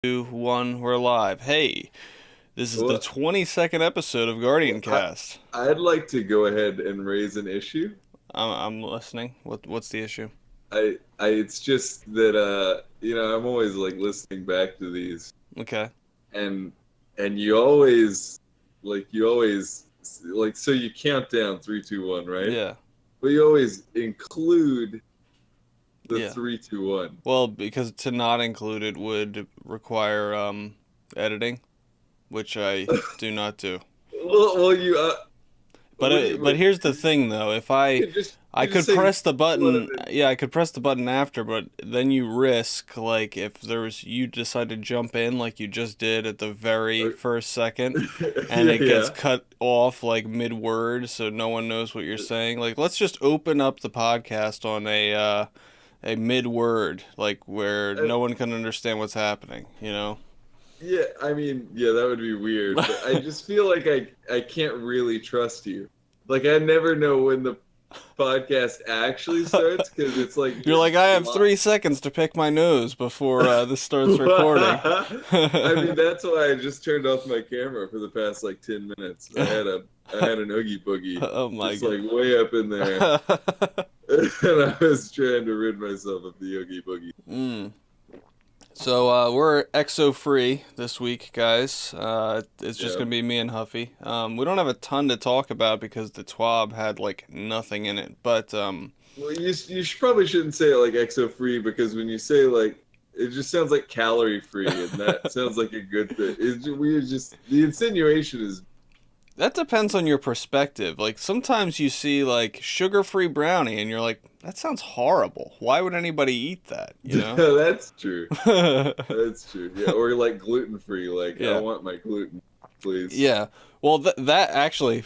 2, 1, we're live. Hey, this is the Well, 22nd episode of I, GuardianCast. I'd like to go ahead and raise an issue. I'm listening. What's the issue? It's just that I'm always like listening back to these, Okay. and and you always so you count down 3, 2, 1, right? Yeah. But you always include the Yeah. 3, 2, 1. Well, because to not include it would require editing, which I do not do. Well, you But what do you but here's the thing though, if I you I just could say press the let it button, in. yeah, I could press the button after, but then you risk like if you decide to jump in like you just did at the very Uh, first second and Yeah, it gets yeah. cut off like mid-word so no one knows what you're saying. Like let's just open up the podcast on a mid-word like where Uh, no one can understand what's happening, you know? Yeah, I mean, yeah, that would be weird, but I just feel like I can't really trust you. Like I never know when the podcast actually starts because it's like You're you're like, I have lo- 3 seconds to pick my nose before this starts recording. I mean, that's why I just turned off my camera for the past like 10 minutes. I had an Oogie Boogie Oh my just god. like way up in there, and I was trying to rid myself of the Oogie Boogie. mm. So we're exo free this week, guys. It's just Yeah. gonna be me and Huffy. We don't have a ton to talk about because the TWAB had like nothing in it. But Well, probably shouldn't say it like exo free because when you say like it just sounds like calorie free, and that sounds like a good thing. We just the insinuation is that depends on your perspective. Like sometimes you see like sugar free brownie, and you're like, that sounds horrible. Why would anybody eat that? You know? that's true. That's true. Yeah, or like gluten free. Like I Yeah. want my gluten, please. Yeah. Well, that actually,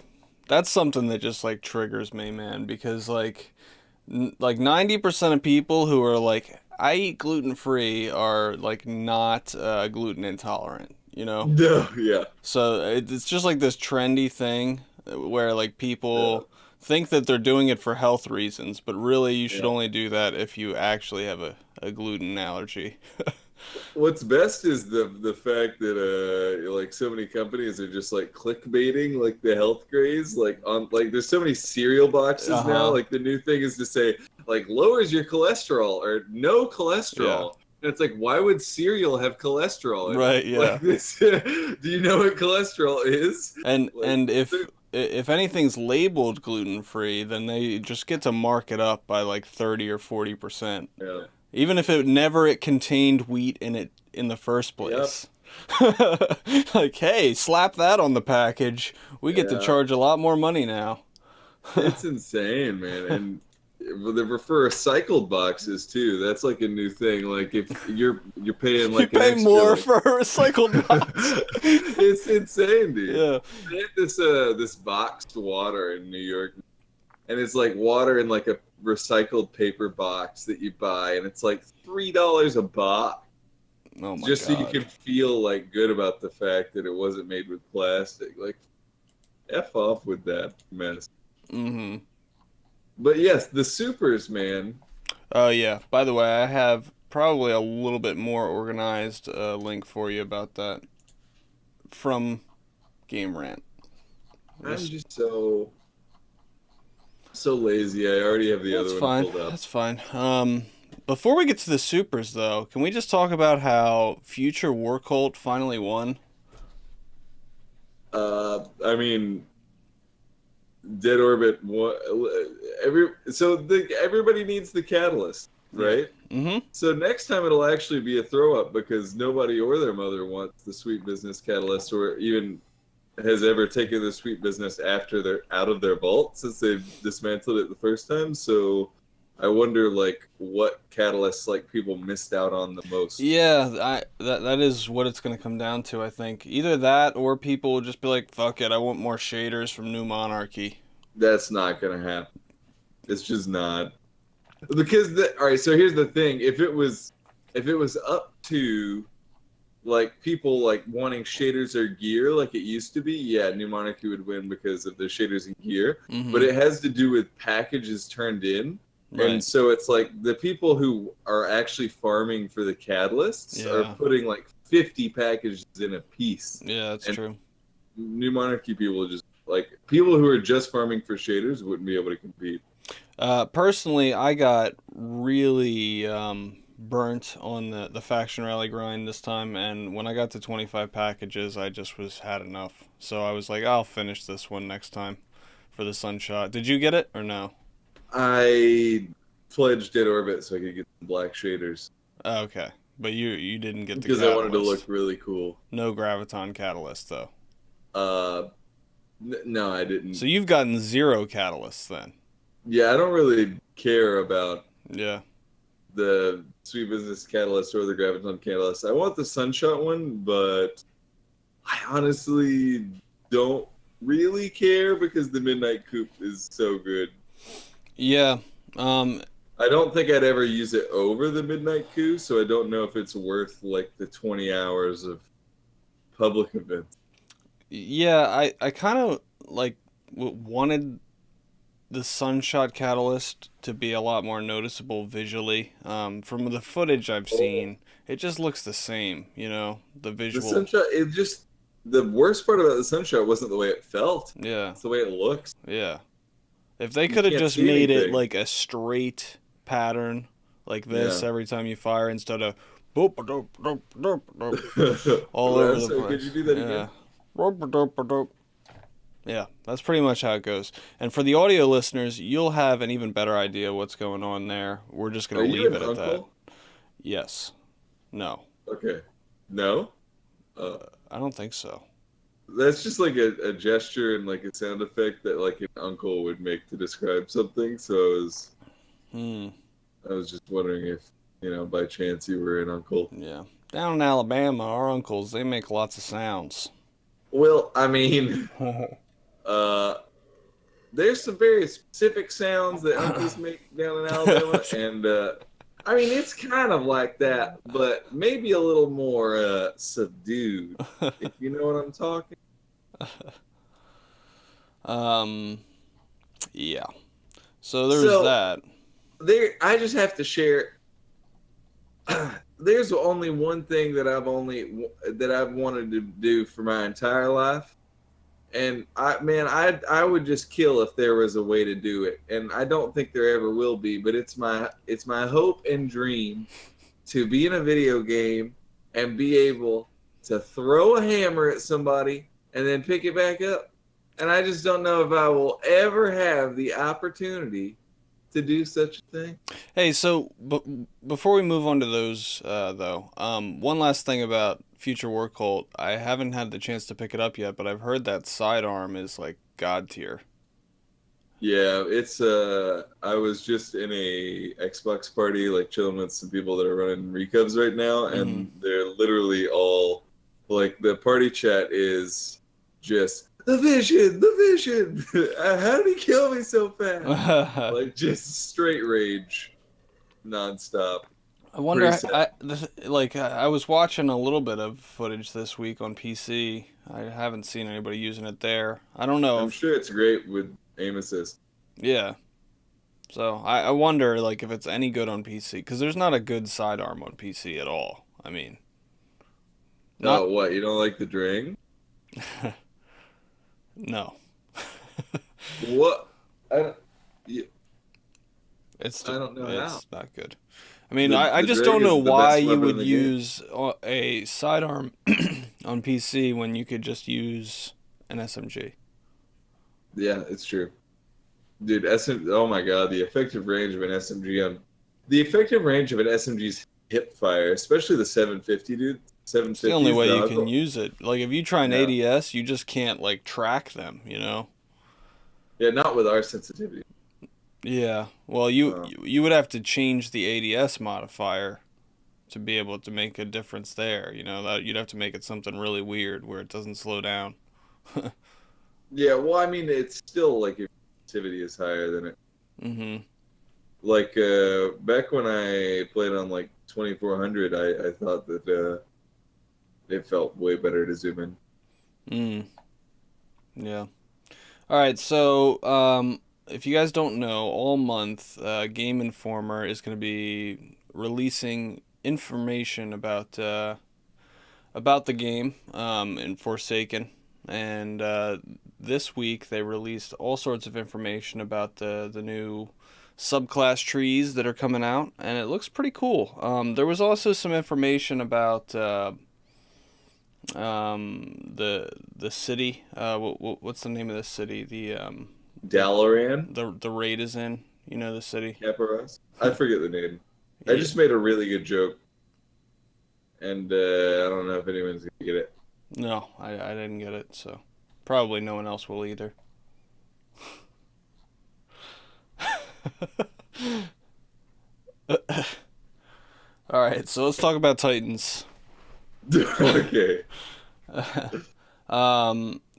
that's something that just like triggers me, man, because like 90% of people who are like I eat gluten free are like not gluten intolerant, you know? No, yeah, So it's just like this trendy thing where like yeah, people think that they're doing it for health reasons, but really you should yeah. only do that if you actually have a gluten allergy. What's best is the fact that like so many companies are just like clickbaiting like the health craze like on like there's so many cereal boxes now Uh-huh. like the new thing is to say like lowers your cholesterol or no Yeah. cholesterol and it's like why would cereal have cholesterol in it Right, yeah. like this do you know what cholesterol is And like and if anything's labeled gluten free, then they just get to mark it up by like 30 or 40%. yeah Even if it contained wheat in it in the first yep place. Like, hey, slap that on the package. We get to yeah charge a lot more money now. it's insane man and for recycled boxes too that's like a new thing like if you're paying You like an pay extra more like for a recycled box. it's insane, dude. Yeah. They had this boxed water in New York, and it's like water in like a recycled paper box that you buy, and it's like $3 a box, Oh my just so you god. can feel like good about the fact that it wasn't made with plastic. Like, f off with that mess. Mm-hmm. But yes, the supers, man. Oh yeah. By the way, I have probably a little bit more organized link for you about that from Game Rant. I'm Just just so lazy. I already have the That's other one fine. pulled up. That's fine. Before we get to the supers, though, can we just talk about how Future War Cult finally won? I mean, Dead Orbit. Everybody needs the catalyst, Yeah. right? Mm-hmm. So next time it'll actually be a throw up because nobody or their mother wants the sweet business catalyst or even has ever taken the sweet business after they're out of their vault since they've dismantled it the first time. So I wonder like what catalysts like people missed out on the most. Yeah, that is what it's gonna come down to. I think either that or people will just be like, "Fuck it, I want more shaders from New Monarchy." That's not gonna happen. It's just not. Because all right, so here's the thing. If it was up to like people like wanting shaders or gear like it used to be, yeah, New Monarchy would win because of the shaders and gear. But Mm-hmm. it has to do with packages turned in. And Right. so it's like the people who are actually farming for the catalysts are Yeah. putting like 50 packages in a piece. Yeah, that's And true. New Monarchy people just like people who are just farming for shaders wouldn't be able to compete. Personally, I got really burnt on the faction rally grind this time, and when I got to 25 packages, I just was had enough. So I was like, I'll finish this one next time for the Sunshot. Did you get it or no? I pledged Dead Orbit so I could get the black shaders Oh, okay, but you didn't get the because I wanted to look catalyst. really cool. No graviton catalyst though. Uh, no, I So didn't. you've gotten zero catalysts then. Yeah, I don't really care about Yeah. the Sweet Business Catalyst or the Graviton Catalyst. I want the Sunshot one, but I honestly don't really care because the Midnight Coupe is so good. Yeah. Um, I don't think I'd ever use it over the Midnight Coup, so I don't know if it's worth like the 20 hours of public events. yeah, I kind of like wanted the Sunshot Catalyst to be a lot more noticeable visually. From the footage I've Oh, seen, it just looks the same, the the visual. Sunshot, it just the worst part about the Sunshot wasn't the way it felt; Yeah, it's the way it looks. yeah. If they You could have can't just see made it anything. like a straight pattern like this Yeah. every time you fire instead of boop doop doop doop doop all over I'm the sorry, could you place. do that Yeah. again? Doop doop doop. Yeah, that's pretty much how it goes. And for the audio listeners, you'll have an even better idea what's going on there. We're just Are going to you leave an it at that. uncle? Yes. No. Okay. No? Uh, I don't think so. that's just like a gesture and like a sound effect that like an uncle would make to describe something. So Hmm. I was just wondering if, by chance you were an uncle. Yeah. Down in Alabama, our uncles, they make lots of sounds. Well, I mean, uh, there's some very specific sounds that uncles make down in Alabama, and I mean it's kind of like that, but maybe a little more subdued, if you know what I'm talking. um, yeah. So there's So that. I just have to share. There's only one thing that I've wanted to do for my entire life, and I would just kill if there was a way to do it, and I don't think there ever will be, but it's my hope and dream to be in a video game and be able to throw a hammer at somebody and then pick it back up. And I just don't know if I will ever have the opportunity to do such a thing. Hey, so before we move on to those, though, one last thing about Future War Cult. I haven't had the chance to pick it up yet, but I've heard that sidearm is like god tier. Yeah, it's I was just in a Xbox party, like chilling with some people that are running recubs right now, Mm-hmm. and they're literally all like the party chat is just the vision. How did he kill me so fast? I Like just straight rage, nonstop. Pretty wonder. sad. I was watching a little bit of footage this week on PC. I haven't seen anybody using it there. I don't know I'm if, sure it's great with aim assist. yeah. So I wonder like if it's any good on PC because there's not a good sidearm on PC at all. I mean, not Oh, what? You don't like the Drang? no. What? I don't. Yeah, It's I don't know how. it's not good. I mean, The I the just Drang don't know is the why best you weapon in would the game. use a sidearm on PC when you could just use an SMG. Yeah, it's true. Dude, oh my god, the effective range of an SMG's hip fire, especially the 750, dude. It's the only 750s, way the you can Huckle. use it. Like if you try an Yeah. ADS, you just can't like track them, you know? Yeah, not with our sensitivity. Yeah. Well, you Uh, you would have to change the ADS modifier to be able to make a difference there, That you'd have to make it something really weird where it doesn't slow down. yeah, well, I mean, it's still like your sensitivity is higher than it. Mhm. Like back when I played on like 2400, I thought that it felt way better to zoom in. Mm. Yeah. All right, so if you guys don't know, all month, Game Informer is going to be releasing information about about the game in Forsaken, and this week they released all sorts of information about the new subclass trees that are coming out, and it looks pretty cool. There was also some information about the city. What's the name of the city? The Dalaran, the raid is in. You know the city. Caparas. I forget the name. I Yeah. just made a really good joke, and I don't know if anyone's gonna get it. No, I didn't get it, so probably no one else will either. All right, so let's talk about Titans. Okay.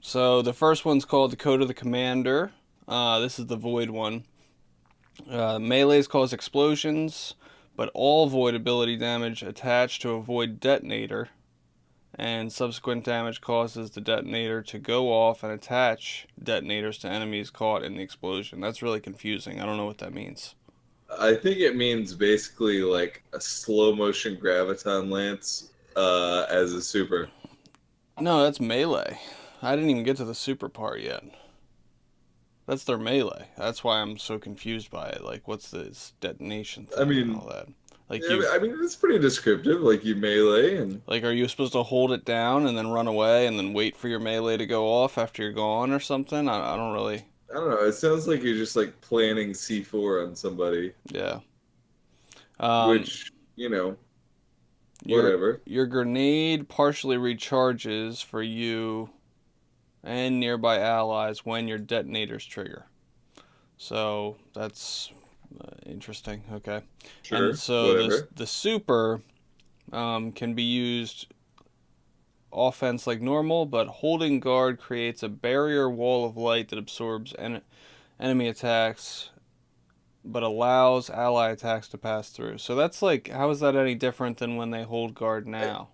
So the first one's called the Code of the Commander. This is the Void one. Melees cause explosions, but all Void ability damage attached to a Void detonator, and subsequent damage causes the detonator to go off and attach detonators to enemies caught in the explosion. That's really confusing. I don't know what that means. I think it means basically like a slow motion graviton lance as a super. No, that's melee. I didn't even get to the super part yet. That's their melee. That's why I'm so confused by it. Like, what's this detonation I thing and mean, all that? Like yeah, you, I mean it's pretty descriptive. Like you melee and like, are you supposed to hold it down and then run away and then wait for your melee to go off after you're gone or something? I don't really. I don't know. It sounds like you're just like planning C4 on somebody, Yeah. Um, which your whatever. your grenade partially recharges for you and nearby allies when your detonators trigger. So that's interesting. Okay. And Sure, so whatever. the super can be used offense like normal, but holding guard creates a barrier wall of light that absorbs enemy attacks, but allows ally attacks to pass through. So that's like, how is that any different than when they hold guard I, now?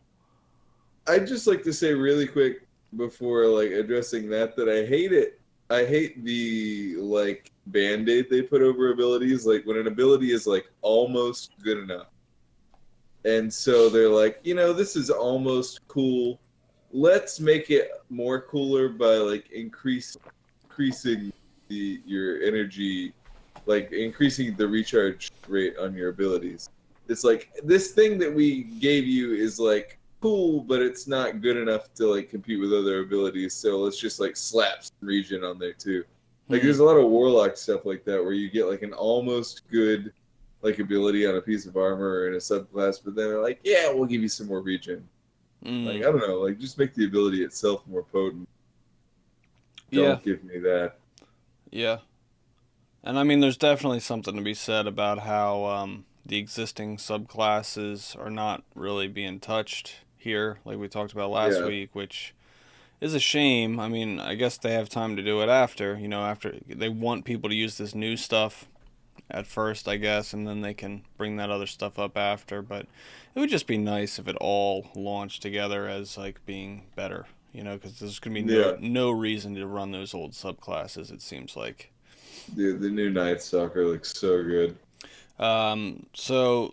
I'd just like to say really quick before like addressing that I hate it. I hate the like band-aid they put over abilities. Like when an ability is like almost good enough. And so they're like, this is almost cool. Let's make it more cooler by like increasing your energy, like increasing the recharge rate on your abilities. It's like this thing that we gave you is like cool, but it's not good enough to like compete with other abilities. So let's just like slap some regen on there too. Like Hmm. there's a lot of warlock stuff like that where you get like an almost good like ability on a piece of armor or in a subclass, but then they're like, yeah, we'll give you some more regen. Like Mm. I don't know, like just make the ability itself more potent. Yeah. Don't give me that. Yeah. And I mean, there's definitely something to be said about how the existing subclasses are not really being touched here, like we talked about last Yeah, week, which is a shame. I mean, I guess they have time to do it after, after they want people to use this new stuff at first, I guess, and then they can bring that other stuff up after. But it would just be nice if it all launched together as like being better, because there's gonna be no yeah. no reason to run those old subclasses. It seems like. Dude, the new Night Stalker looks so good. The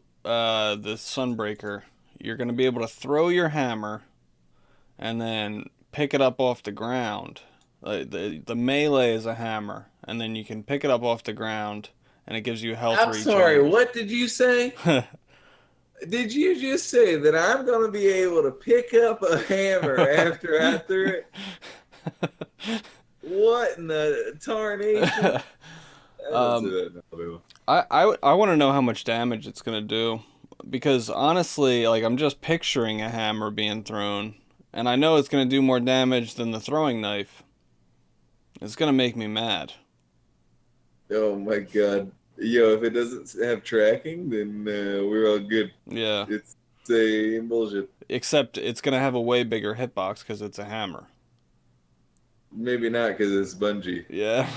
Sunbreaker, you're gonna be able to throw your hammer and then pick it up off the ground. The melee is a hammer, and then you can pick it up off the ground, and it gives you health I'm sorry, regen. what did you say? Did you just say that I'm going to be able to pick up a hammer after I threw it? What in the tarnation? I don't say um, that now, I want to know how much damage it's gonna do, because honestly, like I'm just picturing a hammer being thrown, and I know it's gonna do more damage than the throwing knife. It's gonna make me mad. Oh my god. Yo, if it doesn't have tracking, then we're all good. Yeah. It's a bullshit. Except it's gonna have a way bigger hitbox because it's a hammer. Maybe not because it's Bungie. Yeah.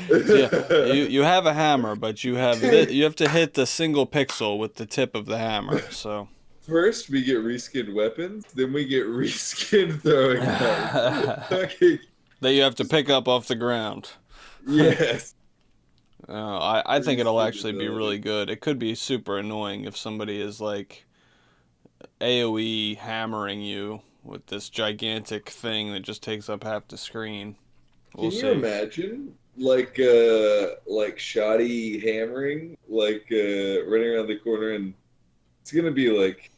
So yeah, you have a hammer, but you have to hit the single pixel with the tip of the hammer. So First, we get reskinned weapons, then we get reskinned throwing knives. that Okay, you have to pick up off the ground. yes. I think it'll Reskinned actually be really ability. good. It could be super annoying if somebody is like AoE hammering you with this gigantic thing that just takes up half the screen. We'll Can you see. imagine like shoddy hammering, running around the corner, and it's gonna be like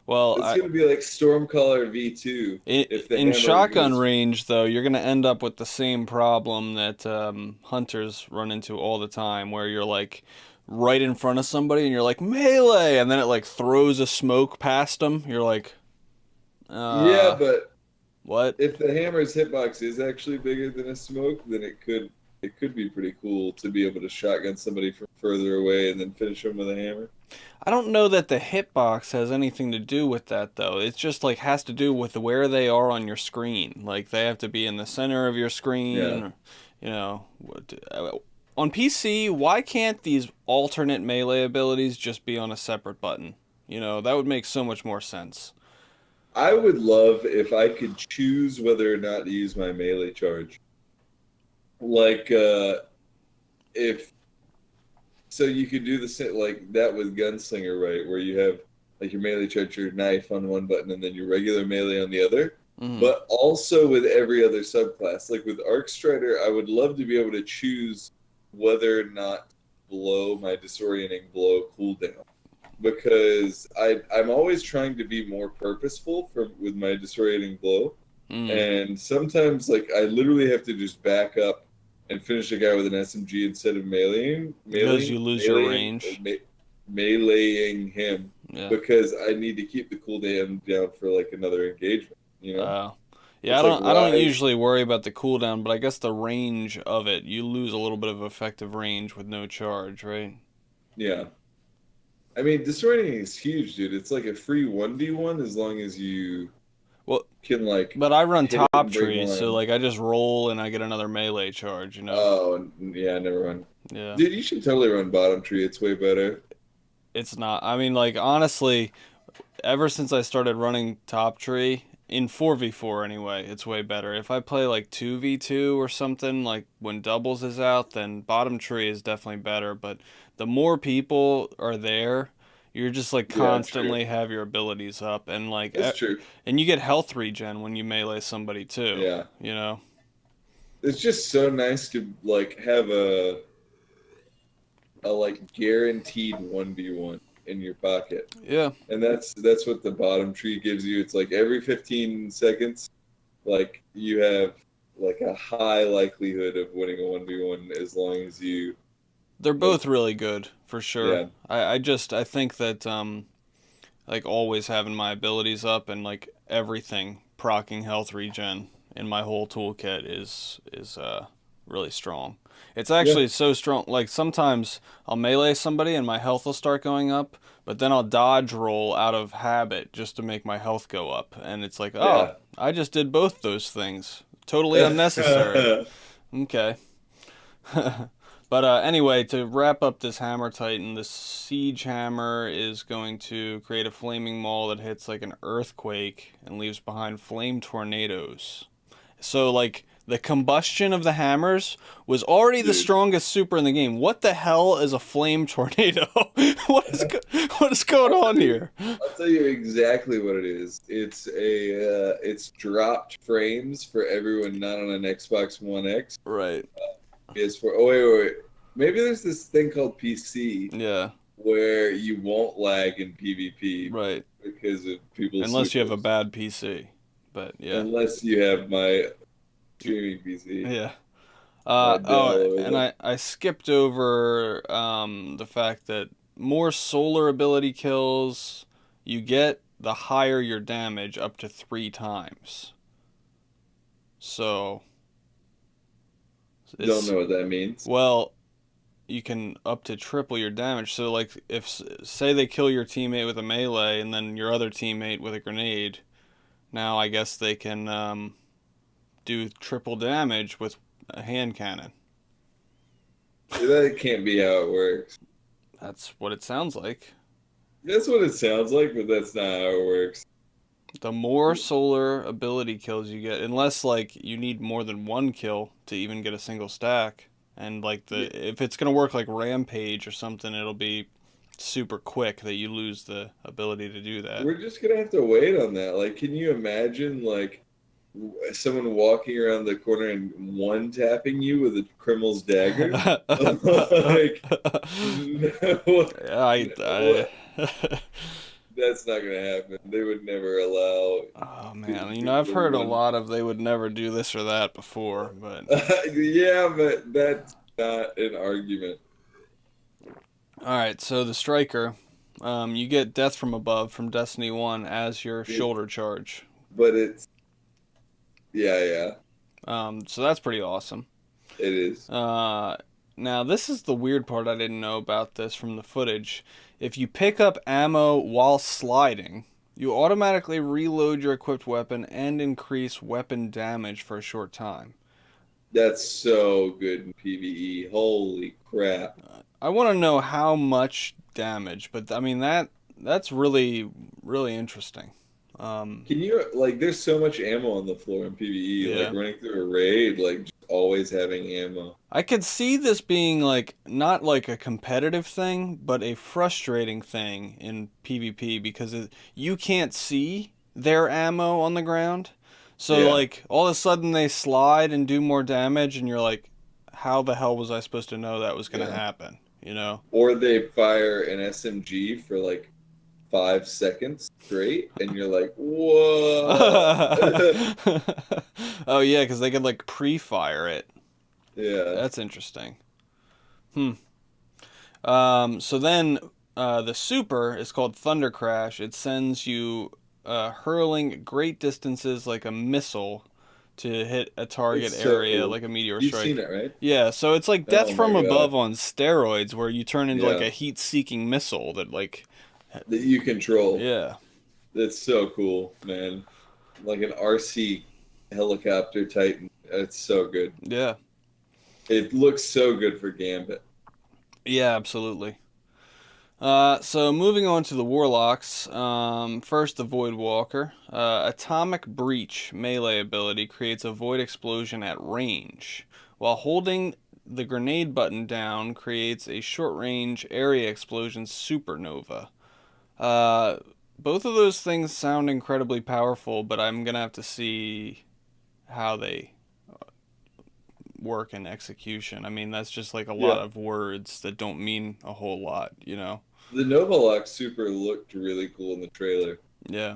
Well, it's gonna be like Stormcaller V2 if the in hammer shotgun goes. range, though, you're going to end up with the same problem that hunters run into all the time, where you're like right in front of somebody and you're like melee, and then it like throws a smoke past them. You're like, Yeah, uh, but what? if the hammer's hitbox is actually bigger than a smoke, then it could be pretty cool to be able to shotgun somebody from further away and then finish them with a hammer. I don't know that the hitbox has anything to do with that though. It's just like has to do with where they are on your screen. Like they have to be in the center of your Yeah. screen. Or, you know, on PC, why can't these alternate melee abilities just be on a separate button? You know, that would make so much more sense. I would love if I could choose whether or not to use my melee charge. Like if so you could do the same like that with Gunslinger, right? Where you have like your melee charge, your knife on one button, and then your regular melee on the other. Hmm. But also with every other subclass. Like with Arc Strider, I would love to be able to choose whether or not to blow my disorienting blow cooldown. Because I'm always trying to be more purposeful for with my disorienting blow. Mm. And sometimes like I literally have to just back up and finish a guy with an SMG instead of Because you lose your range. meleeing him Yeah. because I need to keep the cooldown down for like another engagement. You know, Uh, yeah, it's like I don't why? usually worry about the cooldown, but I guess the range of it, you lose a little bit of effective range with no charge, right? Yeah, I mean, disorienting is huge, dude. It's like a free 1v1 as long as you Well, can like but I run hit it top and bring trees, so one. like I just roll and I get another melee charge, you know? Oh, yeah, never run. Yeah. Dude, you should totally run bottom tree. It's way better. It's not. I mean, like honestly, ever since I started running top tree in 4v4 anyway, it's way better. If I play like 2v2 or something, like when doubles is out, then bottom tree is definitely better, but the more people are there, you're just like Yeah, true. constantly have your abilities up and like It's true. and you get health regen when you melee somebody too, Yeah. you know. It's just so nice to like have a like guaranteed 1v1 in your pocket. Yeah. And that's what the bottom tree gives you. It's like every 15 seconds like you have like a high likelihood of winning a 1v1 as long as you They're like both really good for sure. yeah. I think that like always having my abilities up and like everything procking health regen in my whole toolkit is really strong. It's Yeah. actually so strong. Like sometimes I'll melee somebody and my health will start going up, but then I'll dodge roll out of habit just to make my health go up, and it's like, oh, Yeah. I just did both those things. Totally unnecessary. Okay. But anyway, to wrap up this Hammer Titan, the Siege Hammer is going to create a flaming maul that hits like an earthquake and leaves behind flame tornadoes. So, like, the combustion of the hammers was already the Dude. strongest super in the game. What the hell is a flame tornado? What is going I'll on tell you here? I'll tell you exactly what it is. It's dropped frames for everyone not on an Xbox One X. Right. PS4. Oh wait. Maybe there's this thing called PC Yeah. where you won't lag in PvP Right. because of people's Unless you have a supers. bad PC. But yeah. Unless you have my streaming PC, Yeah. my Oh, Dell or and the I skipped over the fact that more solar ability kills, you get the higher your damage up to 3 times. So don't it's know what that means. well, you can up to triple your damage. So like if say they kill your teammate with a melee and then your other teammate with a grenade, now I guess they can do triple damage with a hand cannon. That can't be how it works. That's what it sounds like. That's what it sounds like, but that's not how it works. The more solar ability kills you get, unless like you need more than one kill to even get a single stack, and like Yeah. the if it's gonna work like Rampage or something, it'll be super quick that you lose the ability to do that. We're just gonna have to wait on that. Like, can you imagine someone walking around the corner and one tapping you with a criminal's dagger? Like, no, I that's not gonna happen. They would never allow Oh man, people I've to heard a one. lot of they would never do this or that before, but Yeah, but that's not an argument. all right. So the striker, you get Death from Above from Destiny 1 as your It, shoulder charge. but it's yeah, yeah, So that's pretty awesome. it is. Uh, Now this is the weird part I didn't know about this from the footage. If you pick up ammo while sliding, you automatically reload your equipped weapon and increase weapon damage for a short time. That's so good in PvE. Holy crap. I want to know how much damage, but I mean that's really interesting. Um, Can you like? There's so much ammo on the floor in PvE. Like yeah, running through a raid, like just always having ammo. I could see this being like not like a competitive thing, but a frustrating thing in PvP because you can't see their ammo on the ground. So Yeah, like all of a sudden they slide and do more damage, and you're like, how the hell was I supposed to know that was gonna yeah. happen? You know? Or they fire an SMG for like 5 seconds straight, and you're like, what? Oh yeah, because they could like pre-fire it. Yeah, That's interesting. Hmm. So then the super is called Thunder Crash. It sends you hurling great distances like a missile to hit a target it's area so. like a meteor You've seen strike. it, right? Yeah, so it's like Death Oh my from god. Above on steroids where you turn into like Yeah, a heat-seeking missile that like that you control. yeah. That's so cool, man. Like an RC helicopter Titan. It's so good. Yeah. It looks so good for Gambit. Yeah, absolutely. So moving on to the Warlocks. First, the Void Walker. Atomic Breach melee ability creates a void explosion at range. While holding the grenade button down, creates a short range area explosion supernova. Uh, Both of those things sound incredibly powerful, but I'm gonna have to see how they work in execution. I mean, that's just like a lot Yeah. of words that don't mean a whole lot, you know? The Novalox Super looked really cool in the trailer. Yeah.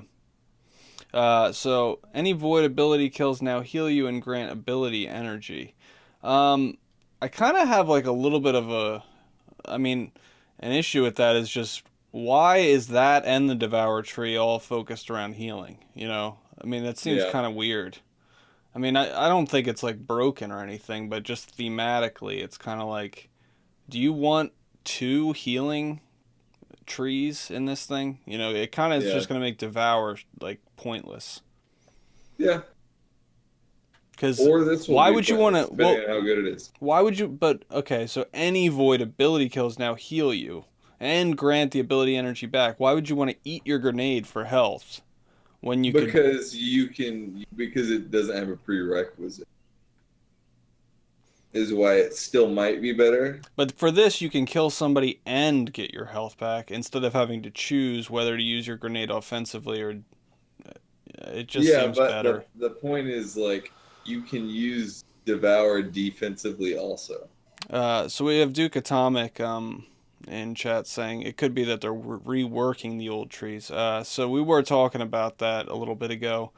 So any void ability kills now heal you and grant ability energy. Um, I kind of have like a little bit of I mean, an issue with that is just why is that and the Devour tree all focused around healing? You know, I mean, that seems Yeah. kind of weird. I mean, I don't think it's like broken or anything, but just thematically, it's kind of like, do you want two healing trees in this thing? You know, it kind of is Yeah. just going to make Devour like pointless. Yeah. Because Or this will why be would you want pointless, to? depending Well, on how good it is. why would you? But okay, so any void ability kills now heal you and grant the ability energy back. Why would you want to eat your grenade for health when you could? Because it doesn't have a prerequisite. Is why it still might be better. But for this, you can kill somebody and get your health back instead of having to choose whether to use your grenade offensively or. It just Yeah, seems but better. the point is like you can use Devour defensively also. So we have Duke Atomic in chat saying it could be that they're reworking the old trees. So we were talking about that a little bit ago.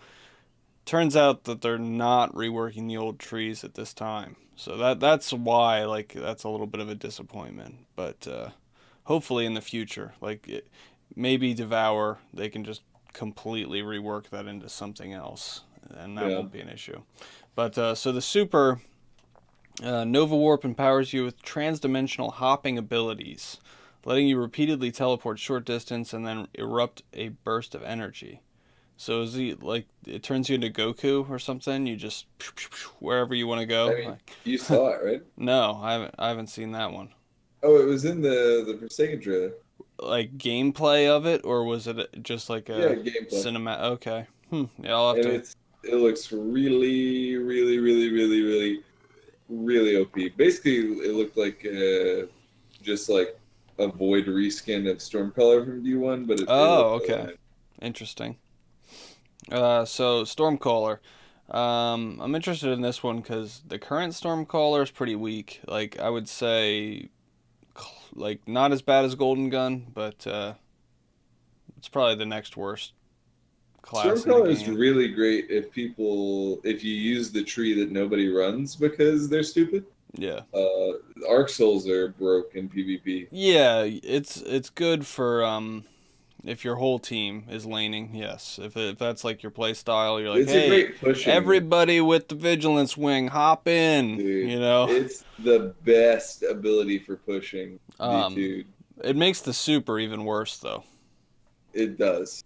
Turns out that they're not reworking the old trees at this time. So that's why like that's a little bit of a disappointment. But hopefully in the future, maybe Devour they can just completely rework that into something else, and that Yeah. won't be an issue. But so the super Nova Warp empowers you with transdimensional hopping abilities, letting you repeatedly teleport short distance and then erupt a burst of energy. So is he like it turns you into Goku or something? You just wherever you want to I go. mean, you saw it, right? No, I haven't seen that one. Oh, it was in the Forsaken trailer. Like gameplay of it, or was it just like Yeah, a gameplay. cinema? Okay. Yeah, I'll have And to. it looks really, really, really, really, really, really OP. Basically, it looked like just like a void reskin of Stormcaller from D1, but it Oh, looked really okay. nice. Interesting. So Stormcaller. I'm interested in this one because the current Stormcaller is pretty weak. Like I would say, like not as bad as Golden Gun, but it's probably the next worst class in the Stormcaller is game. really great if you use the tree that nobody runs because they're stupid. Yeah. Arc Souls are broke in PvP. Yeah, it's good for if your whole team is laning. Yes, if that's like your play style, you're like, It's a hey, great pushing, everybody with the vigilance wing, hop in. dude. You know, It's the best ability for pushing um, D2. it makes the super even worse though. It does.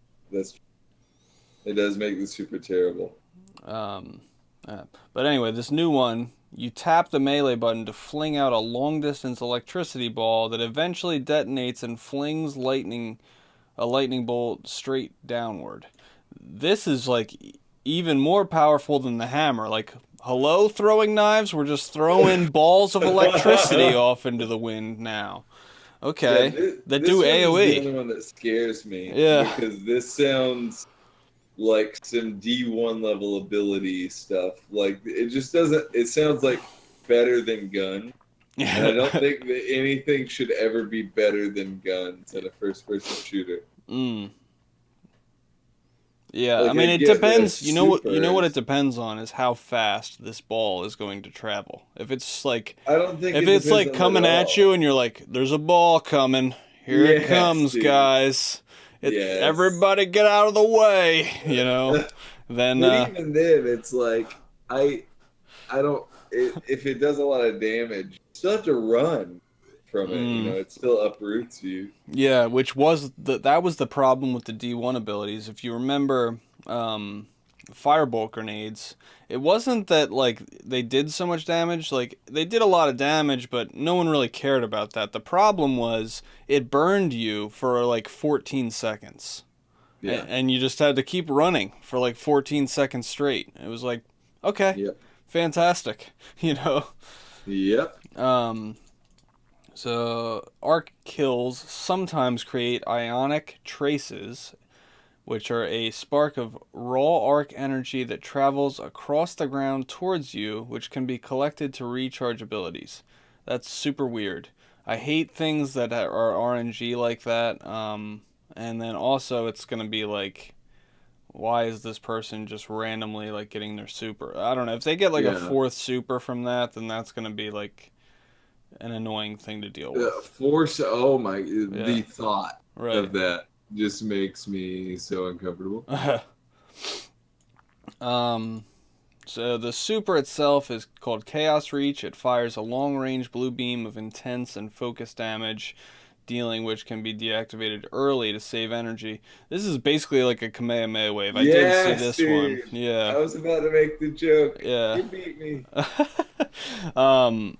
It does make the super terrible. Um, but anyway, this new one, you tap the melee button to fling out a long distance electricity ball that eventually detonates and flings a lightning bolt straight downward. This is like even more powerful than the hammer. Like, hello, throwing knives? We're just throwing balls of electricity off into the wind now. Yeah, Okay. That this do one is the AoE. only one that scares me Yeah. because this sounds like some D1 level ability stuff. Like it just doesn't. It sounds like better than gun, and I don't think that anything should ever be better than guns in a first-person shooter. Mm. Yeah, I Like mean I it get the depends. You know what it supers. depends on is how fast this ball is going to travel. If it's like I don't think if it it's depends like on that coming at at you all. and you're like there's a ball coming. Here it Yes, comes, dude. guys. Yes. Everybody get out of the way, Then But even then, it's like I I don't. If it does a lot of damage, you still have to run from it. You mm, know, it still uproots you. yeah, which was that was the problem with the D1 abilities. If you remember Firebolt grenades, it wasn't that like they did so much damage, like they did a lot of damage, but no one really cared about that. The problem was it burned you for like 14 seconds. Yeah. And you just had to keep running for like 14 seconds straight. It was like, okay, Yep. fantastic, you know. Yep. Um, so arc kills sometimes create ionic traces, which are a spark of raw arc energy that travels across the ground towards you, which can be collected to recharge abilities. That's super weird. I hate things that are RNG like that. And then also it's gonna be like, why is this person just randomly like getting their super? I don't know. If they get like a Yeah. fourth super from that, then that's gonna be like an annoying thing to deal with. Force. Oh my! Yeah. The thought Right. of that just makes me so uncomfortable. um. So the super itself is called Chaos Reach. It fires a long-range blue beam of intense and focused damage, dealing which can be deactivated early to save energy. This is basically like a Kamehameha wave. I did see Yes, this one. dude. Yeah. I was about to make the joke. Yeah. You beat me. um,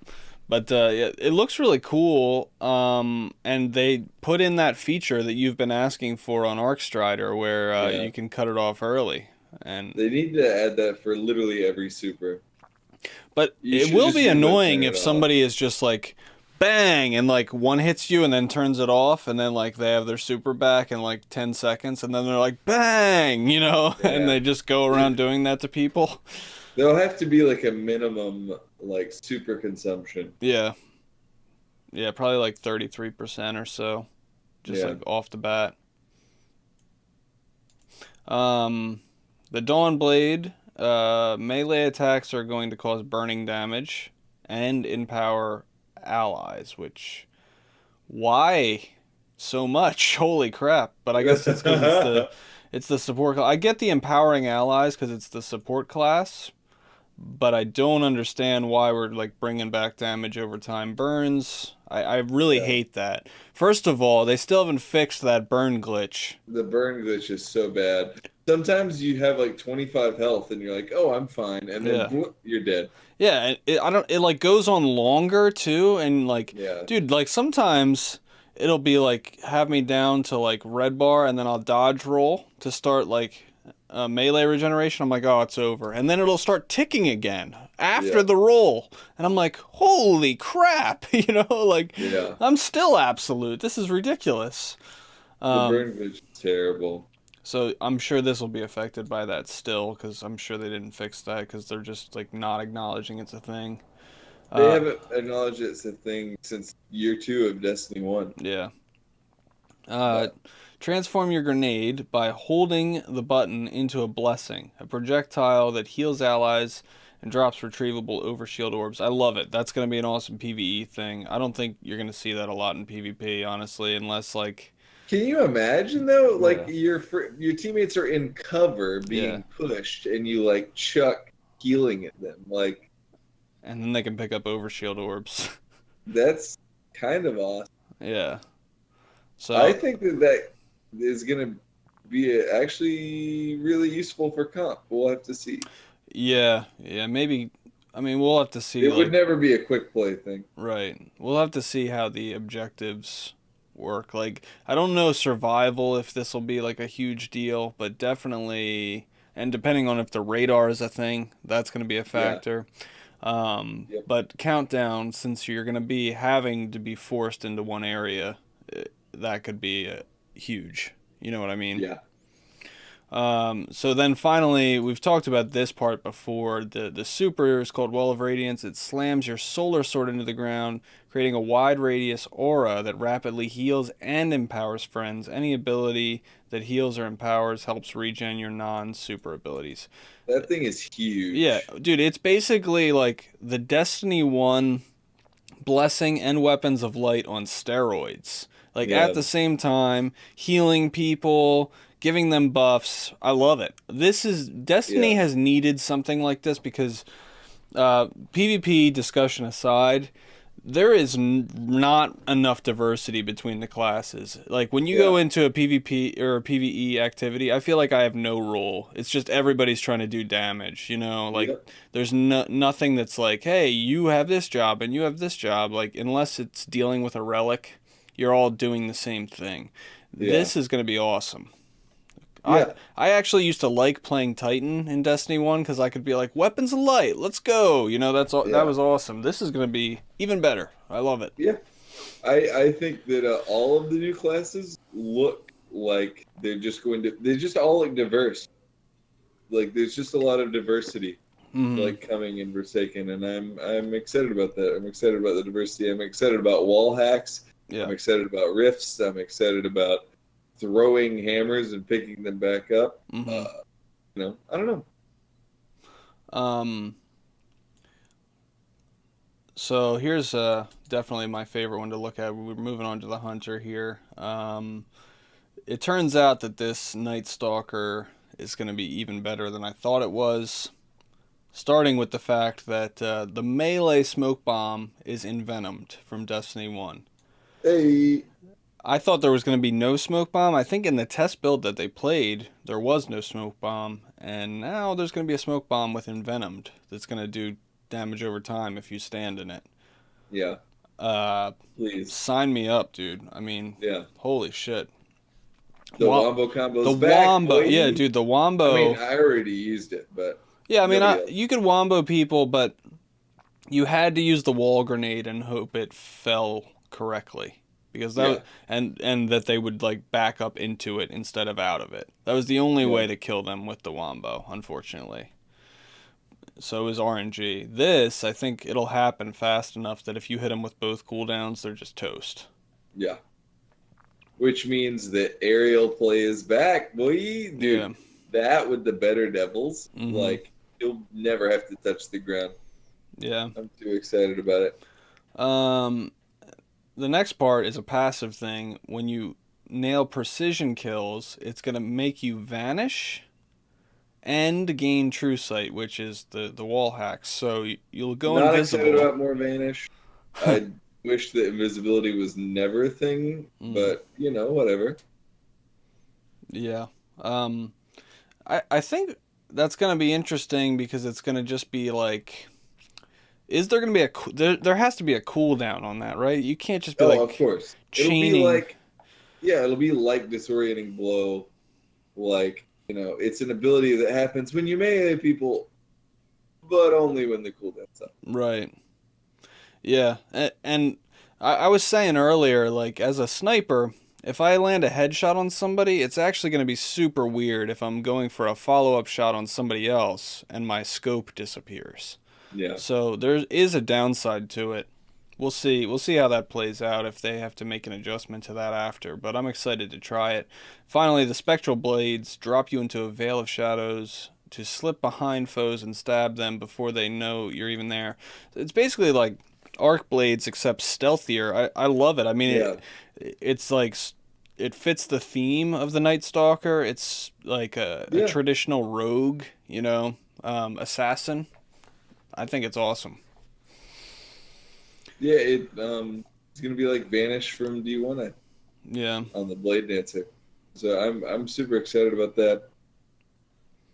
but yeah, it looks really cool. And they put in that feature that you've been asking for on Arcstrider, where Yeah. you can cut it off early. And They need to add that for literally every super. but You it should will just be be able to annoying turn if it off. somebody is just like bang and like one hits you and then turns it off and then like they have their super back in like 10 seconds and then they're like bang, and Yeah. they just go around doing that to people. There'll have to be like a minimum like super consumption. Yeah. Yeah, probably like 33% or so. Just Yeah. like off the bat. The Dawn Blade, melee attacks are going to cause burning damage and empower allies, which why so much? Holy crap. But I guess it's because it's the support I get the empowering allies because it's the support class, but I don't understand why we're like bringing back damage over time burns. I really Yeah. hate that. First of all, they still haven't fixed that burn glitch. The burn glitch is so bad. Sometimes you have like 25 health and you're like, "Oh, I'm fine," and then Yeah. whoop, you're dead. Yeah, it like goes on longer too, and like, Yeah. dude, like sometimes it'll be like have me down to like red bar, and then I'll dodge roll to start like melee regeneration. I'm like, oh, it's over, and then it'll start ticking again, after Yeah. the roll. And I'm like, holy crap, like Yeah. I'm still absolute. This is ridiculous. The Um, burn glitch is terrible. so I'm sure this will be affected by that still, because I'm sure they didn't fix that because they're just like not acknowledging it's a thing. They Uh, haven't acknowledged it's a thing since year two of Destiny 1. yeah. Uh, But Transform your grenade by holding the button into a blessing, a projectile that heals allies and drops retrievable overshield orbs. I love it. That's going to be an awesome PvE thing. I don't think you're going to see that a lot in PvP, honestly, unless like, can you imagine though, like yeah, your teammates are in cover yeah, being pushed and you like chuck healing at them? Like and then they can pick up overshield orbs. that's kind of awesome. Yeah. I So think that is going to be actually really useful for comp. We'll have to see. yeah, yeah, maybe. I mean, we'll have to see. It would Like, never be a quick play thing. right. We'll have to see how the objectives work. Like, I don't know survival if this will be like a huge deal, but definitely, and depending on if the radar is a thing, that's going to be a Yeah. factor. Yep. But countdown, since you're going to be having to be forced into one area, that could be huge. You know what I mean? Yeah. So then finally, we've talked about this part before. The super is called Well of Radiance. It slams your solar sword into the ground, creating a wide radius aura that rapidly heals and empowers friends. Any ability that heals or empowers helps regen your non-super abilities. That thing is Yeah, huge. dude, it's basically like the Destiny 1 blessing and weapons of light on steroids. Like at Yeah. the same time, healing people, giving them buffs. I love it. This is Destiny Yeah. has needed something like this because PvP discussion aside, there is not enough diversity between the classes. Like when you go Yeah. into a PvP or a PvE activity, I feel like I have no role. It's just everybody's trying to do damage, Like Yep. there's nothing that's like, "Hey, you have this job and you have this job." Like unless it's dealing with a relic, you're all doing the same thing. Yeah. This is going to be awesome. I Yeah. I actually used to like playing Titan in Destiny 1 because I could be like, weapons of light, let's go. That Yeah. was awesome. This is going to be even better. I love it. Yeah. I think that all of the new classes look like they just all look diverse. Like there's just a lot of diversity Hmm. like coming in Forsaken, and I'm excited about that. I'm excited about the diversity. I'm excited about wall hacks. I'm Yeah. excited about rifts. I'm excited about throwing hammers and picking them back up. Hmm. I don't know. Um, so here's definitely my favorite one to look at. We're moving on to the Hunter here. It turns out that this Night Stalker is going to be even better than I thought it was. Starting with the fact that the melee smoke bomb is envenomed from Destiny 1. Hey, I thought there was going to be no smoke bomb. I think in the test build that they played, there was no smoke bomb. And now there's going to be a smoke bomb with envenomed that's going to do damage over time if you stand in it. yeah, Uh, please, Sign me up, dude. I mean, yeah. holy shit. The Wa- wombo the combo's back, Wombo, boy. yeah, dude, the I mean, Wombo. I already used it, but Yeah, I mean, nobody else. you could Wombo people, but you had to use the wall grenade and hope it fell correctly. Because Yeah, and that they would like back up into it instead of out of it. That was the only yeah, way to kill them with the Wombo, unfortunately. So it was RNG. This, I think it'll happen fast enough that if you hit them with both cooldowns, they're just toast. yeah. Which means that aerial play is back, boy. Yeah. Dude, that with the better devils, Mhm. like you'll never have to touch the ground. Yeah. I'm too excited about it. Um the next part is a passive thing. When you nail precision kills, it's going to make you vanish and gain true sight, which is the wall hacks. So you'll go Not excited invisible. about more vanish. I wish that invisibility was never a thing, Mm, but whatever. yeah. Um, I think that's going to be interesting because it's going to just be like, is there going to be there has to be a cooldown on that, right? You can't just be Oh, of like course. chaining. It'll be like disorienting blow. Like, it's an ability that happens when you melee people but only when the cooldown's up. Right. Yeah. And I was saying earlier, like, as a sniper, if I land a headshot on somebody, it's actually going to be super weird if I'm going for a follow-up shot on somebody else and my scope disappears. Yeah. So there is a downside to it. We'll see. We'll see how that plays out if they have to make an adjustment to that after. But I'm excited to try it. Finally, the spectral blades drop you into a veil of shadows to slip behind foes and stab them before they know you're even there. It's basically like arc blades except stealthier. I love it. I mean, Yeah. it's like it fits the theme of the Night Stalker. It's like a traditional rogue, assassin. I think it's awesome. Yeah, it's gonna be like Vanish from D1 Yeah. on the Blade Dancer. So I'm super excited about that.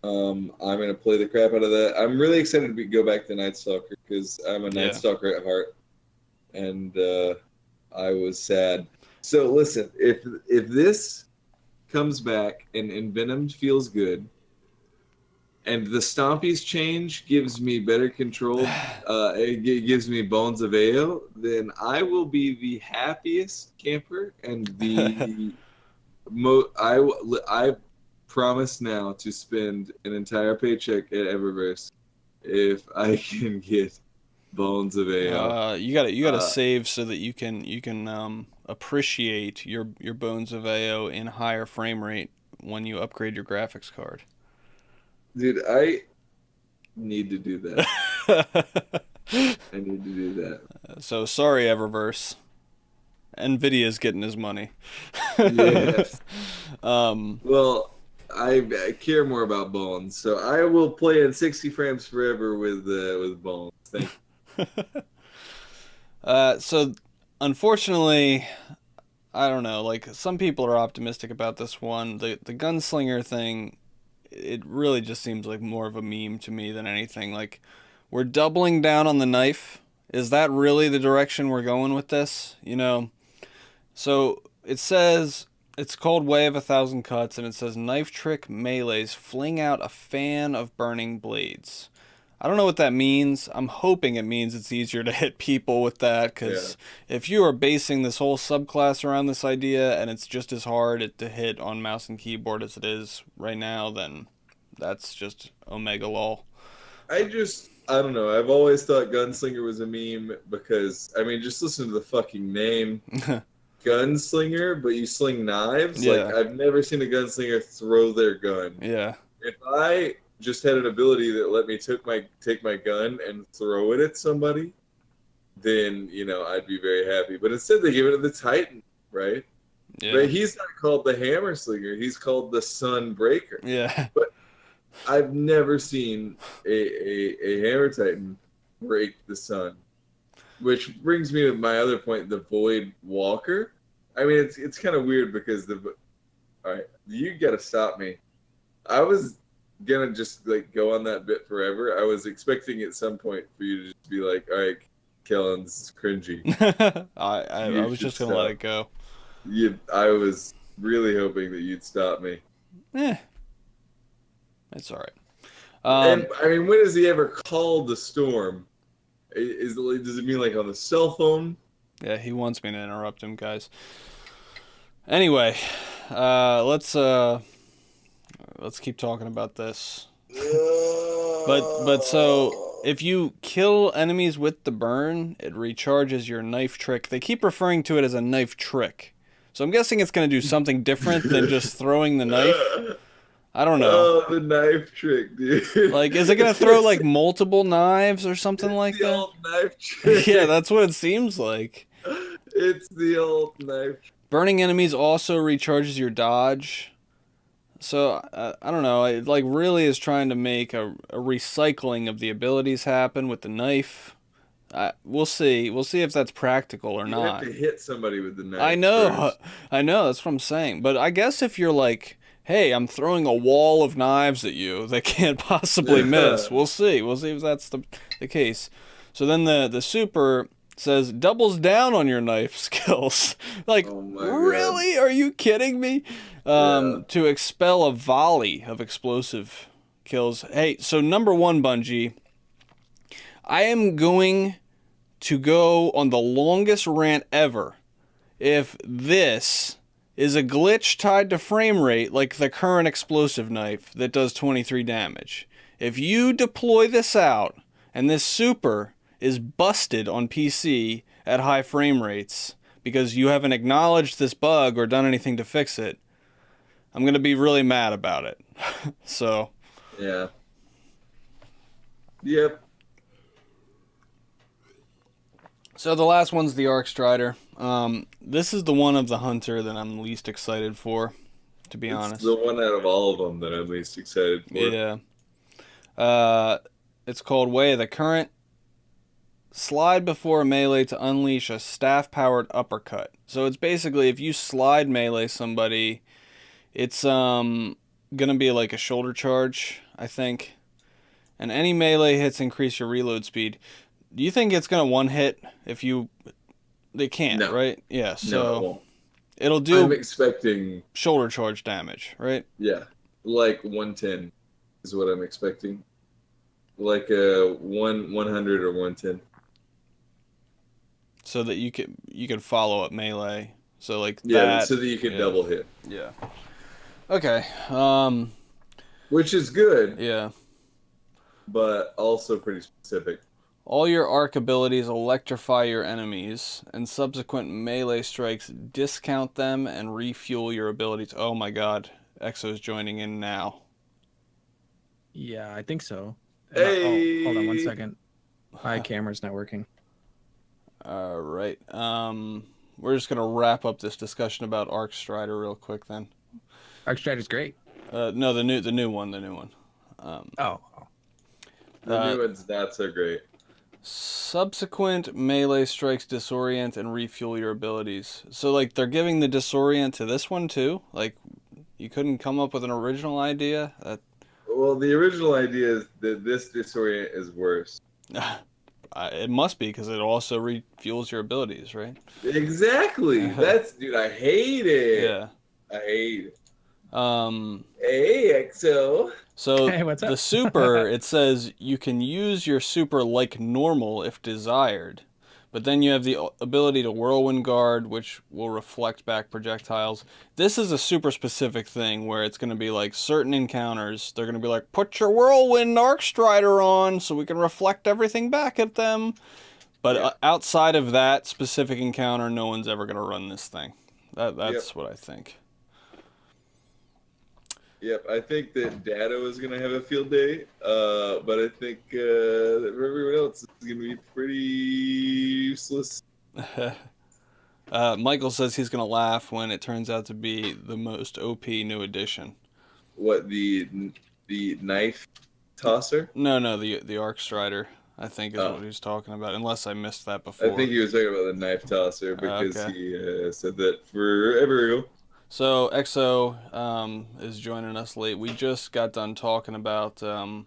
I'm gonna play the crap out of that. I'm really excited to go back to Night Stalker because I'm a Night Stalker at heart, and I was sad. So listen, if this comes back and Envenomed feels good, and the Stompies change gives me better control, it gives me Bones of Ao, then I will be the happiest camper and the I promise now to spend an entire paycheck at Eververse if I can get Bones of Ao. You gotta save so that you can appreciate your Bones of Ao in higher frame rate when you upgrade your graphics card. Dude, I need to do that. I need to do that. So sorry, Eververse. Nvidia's getting his money. Yes. Well, I care more about Bones, so I will play in 60 frames forever with Bones. Thank you. So unfortunately, I don't know. Like, some people are optimistic about this one. The gunslinger thing, it really just seems like more of a meme to me than anything. Like, we're doubling down on the knife. Is that really the direction we're going with this? So it says it's called Way of 1,000 Cuts, and it says knife trick melees fling out a fan of burning blades. I don't know what that means. I'm hoping it means it's easier to hit people with that, because if you are basing this whole subclass around this idea and it's just as hard to hit on mouse and keyboard as it is right now, then that's just Omega lol. I don't know. I've always thought Gunslinger was a meme because, I mean, just listen to the fucking name. Gunslinger, but you sling knives? Yeah. Like, I've never seen a gunslinger throw their gun. Yeah. If I just had an ability that let me take my gun and throw it at somebody, then, I'd be very happy. But instead they give it to the Titan, right? Yeah. But he's not called the Hammer Slinger. He's called the Sunbreaker. Yeah. But I've never seen a Hammer Titan break the sun. Which brings me to my other point, the Void Walker. I mean, it's kind of weird because all right, you got to stop me. I was gonna just go on that bit forever. I was expecting at some point for you to just be like, all right, Kellen, this is cringy. I was just gonna let it go. I was really hoping that you'd stop me. It's all right. And I mean, when has he ever called the storm? Does it mean like on the cell phone? Yeah, he wants me to interrupt him, guys. Anyway, let's keep talking about this. But so if you kill enemies with the burn, it recharges your knife trick. They keep referring to it as a knife trick. So I'm guessing it's going to do something different than just throwing the knife. I don't know. Oh, the knife trick, dude. Like, is it going to throw like multiple knives or something like that? The old knife trick. Yeah, that's what it seems like. It's the old knife trick. Burning enemies also recharges your dodge. So, I don't know. It really is trying to make a recycling of the abilities happen with the knife. We'll see. We'll see if that's practical or not. You have to hit somebody with the knife. I know. First. I know. That's what I'm saying. But I guess if you're like, hey, I'm throwing a wall of knives at you that can't possibly miss. We'll see. We'll see if that's the case. So then the super says doubles down on your knife skills. Like, oh really? God. Are you kidding me? To expel a volley of explosive kills. Hey, so number one, Bungie, I am going to go on the longest rant ever if this is a glitch tied to frame rate like the current explosive knife that does 23 damage. If you deploy this out and this super is busted on PC at high frame rates because you haven't acknowledged this bug or done anything to fix it, I'm going to be really mad about it. So, Yeah. Yep. so the last one's the Arc Strider. This is the one of the Hunter that I'm least excited for, to be honest. It's the one out of all of them that I'm least excited for. Yeah. It's called Way of the Current. Slide before a melee to unleash a staff-powered uppercut. So it's basically if you slide melee somebody, it's gonna be like a shoulder charge, I think. And any melee hits increase your reload speed. Do you think it's gonna one hit if you? They can't, No. right? Yeah. So No, it won't. it'll do I'm expecting, shoulder charge damage, right? yeah, like 110 is what I'm expecting. Like a 100 or 110. So that you could follow up melee. So like Yeah, that, so that you can double hit. Yeah. Okay. Which is good, Yeah. but also pretty specific. All your arc abilities electrify your enemies, and subsequent melee strikes discount them and refuel your abilities. Oh my god, Exo's joining in now. Yeah, I think so. Hey! Hold on 1 second. My camera's not working. All right. We're just gonna wrap up this discussion about Arc Strider real quick then. Arc Strider's great. No, the new one. Oh. The new one's not so great. Subsequent melee strikes disorient and refuel your abilities. So like they're giving the disorient to this one too? Like you couldn't come up with an original idea? Well, the original idea is that this disorient is worse. It must be because it also refuels your abilities, right? Exactly. Dude, I hate it. Yeah. I hate it. Hey, EXO. So Hey, what's up? the super, it says you can use your super like normal if desired, but then you have the ability to whirlwind guard, which will reflect back projectiles. This is a super specific thing where it's going to be like certain encounters, they're going to be like, put your whirlwind Arc Strider on so we can reflect everything back at them. But outside of that specific encounter, no one's ever going to run this thing. That's what I think. Yep, I think that Dado is going to have a field day, but I think that for everyone else, it's going to be pretty useless. Michael says he's going to laugh when it turns out to be the most OP new addition. What, the knife tosser? No, the Arc Strider, I think is what he's talking about, unless I missed that before. I think he was talking about the knife tosser because he said that for everyone. So Exo is joining us late. We just got done talking about the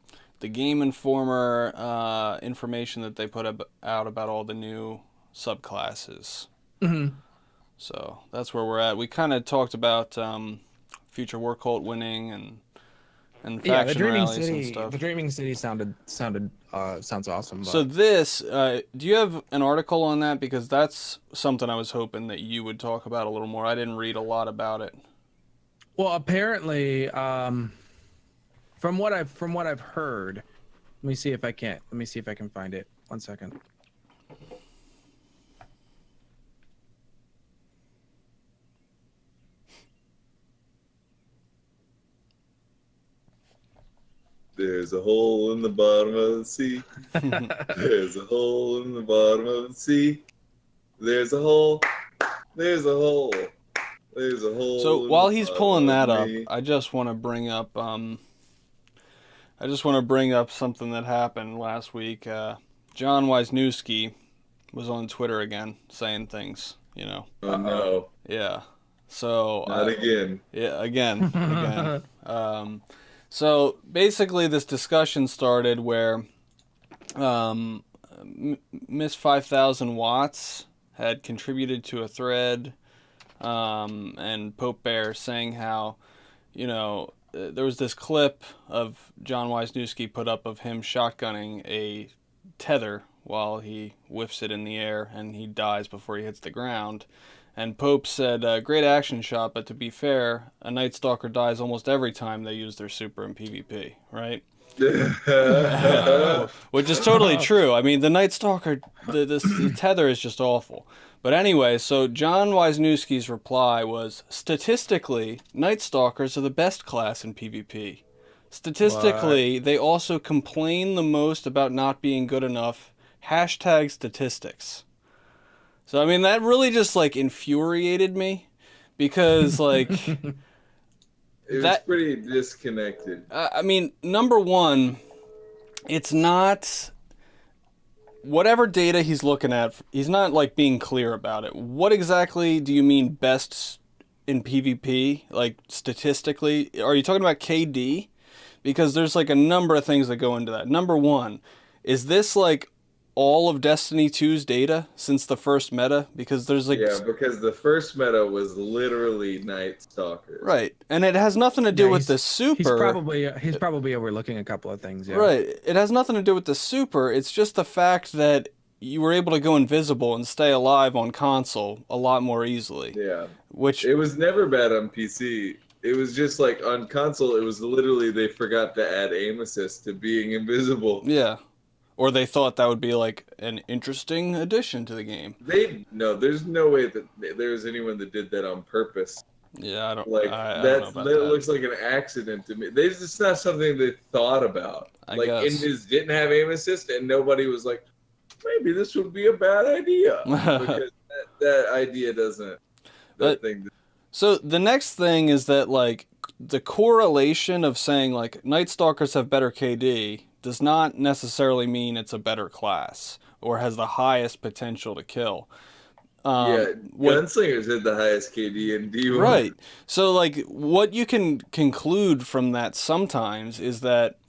Game Informer information that they put out about all the new subclasses. Mm-hmm. So that's where we're at. We kind of talked about Future War Cult winning and faction rallies and stuff. The Dreaming City sounds awesome. But... So this, do you have an article on that? Because that's something I was hoping that you would talk about a little more. I didn't read a lot about it. Well, apparently, from what I've heard, let me see if I can find it. 1 second. There's a hole in the bottom of the sea. There's a hole in the bottom of the sea. There's a hole. There's a hole. There's a hole. So while he's pulling that up, I just want to bring up something that happened last week. John Wisniewski was on Twitter again saying things, you know. Oh no. Yeah. So not again. Yeah, again. So basically this discussion started where Miss 5000 Watts had contributed to a thread and Pope Bear saying how, you know, there was this clip of John Wisniewski put up of him shotgunning a tether while he whiffs it in the air, and he dies before he hits the ground. And Pope said, great action shot, but to be fair, a Night Stalker dies almost every time they use their super in PvP, right? Which is totally true. I mean, the Night Stalker, the tether is just awful. But anyway, so John Wisniewski's reply was, statistically, Night Stalkers are the best class in PvP. Statistically, they also complain the most about not being good enough. Hashtag statistics. So, I mean, that really just, like, infuriated me. Because, like... It was pretty disconnected. I mean, number one, it's not... Whatever data he's looking at, he's not, like, being clear about it. What exactly do you mean best in PvP? Like, statistically? Are you talking about KD? Because there's, like, a number of things that go into that. Number one, is this, like, all of Destiny 2's data since the first meta? Because there's, like... Yeah, because the first meta was literally Night Stalkers. Right. And it has nothing to do with the super. He's probably overlooking a couple of things, yeah. Right. It has nothing to do with the super. It's just the fact that you were able to go invisible and stay alive on console a lot more easily. Yeah. Which... It was never bad on PC. It was just like on console, it was literally they forgot to add aim assist to being invisible. Yeah. Or they thought that would be like an interesting addition to the game. There's no way that there was anyone that did that on purpose. Yeah, I don't like I that. don't know about That looks like an accident to me. It's not something they thought about. I like guess. Invis didn't have aim assist, and nobody was like, maybe this would be a bad idea because that idea doesn't. So the next thing is that like the correlation of saying like Night Stalkers have better KD does not necessarily mean it's a better class or has the highest potential to kill. Gunslingers had the highest KD in D1. Right. So, like, what you can conclude from that sometimes is that,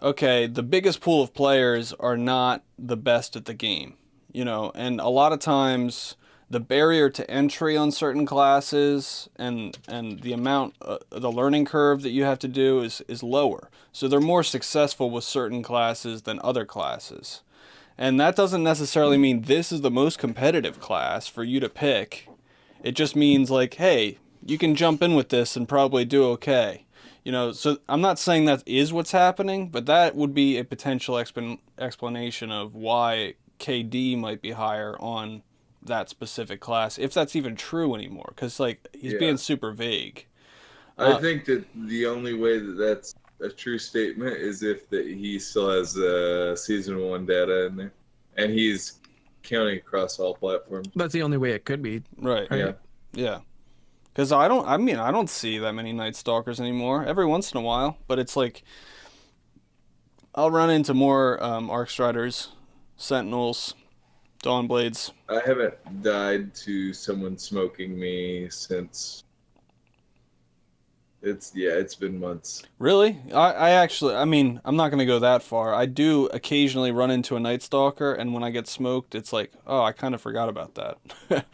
okay, the biggest pool of players are not the best at the game, you know, and a lot of times the barrier to entry on certain classes and the amount, the learning curve that you have to do is lower. So they're more successful with certain classes than other classes. And that doesn't necessarily mean this is the most competitive class for you to pick. It just means like, hey, you can jump in with this and probably do okay. You know, so I'm not saying that is what's happening, but that would be a potential explanation of why KD might be higher on that specific class, if that's even true anymore, because like he's being super vague. I think that the only way that that's a true statement is if he still has season 1 data in there, and he's counting across all platforms. That's the only way it could be, right? Yeah. Because I don't see that many Night Stalkers anymore. Every once in a while, but it's like I'll run into more Arcstriders, Sentinels, Dawnblades. I haven't died to someone smoking me since it's been months. Really? I actually, I mean, I'm not going to go that far. I do occasionally run into a Night Stalker, and when I get smoked, it's like, oh, I kind of forgot about that.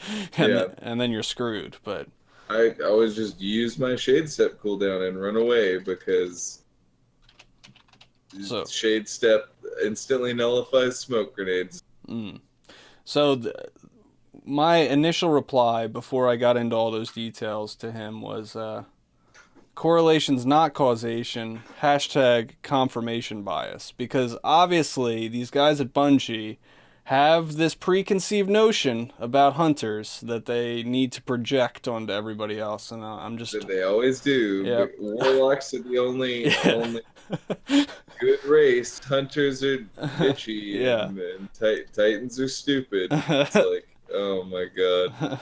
and then you're screwed, but... I always just use my Shade Step cooldown and run away because Shade Step instantly nullifies smoke grenades. So my initial reply before I got into all those details to him was correlation's not causation, hashtag confirmation bias. Because obviously these guys at Bungie have this preconceived notion about hunters that they need to project onto everybody else, and I'm just... That they always do. Yep. Warlocks are the only good race. Hunters are bitchy, and Titans are stupid. It's like, oh my god.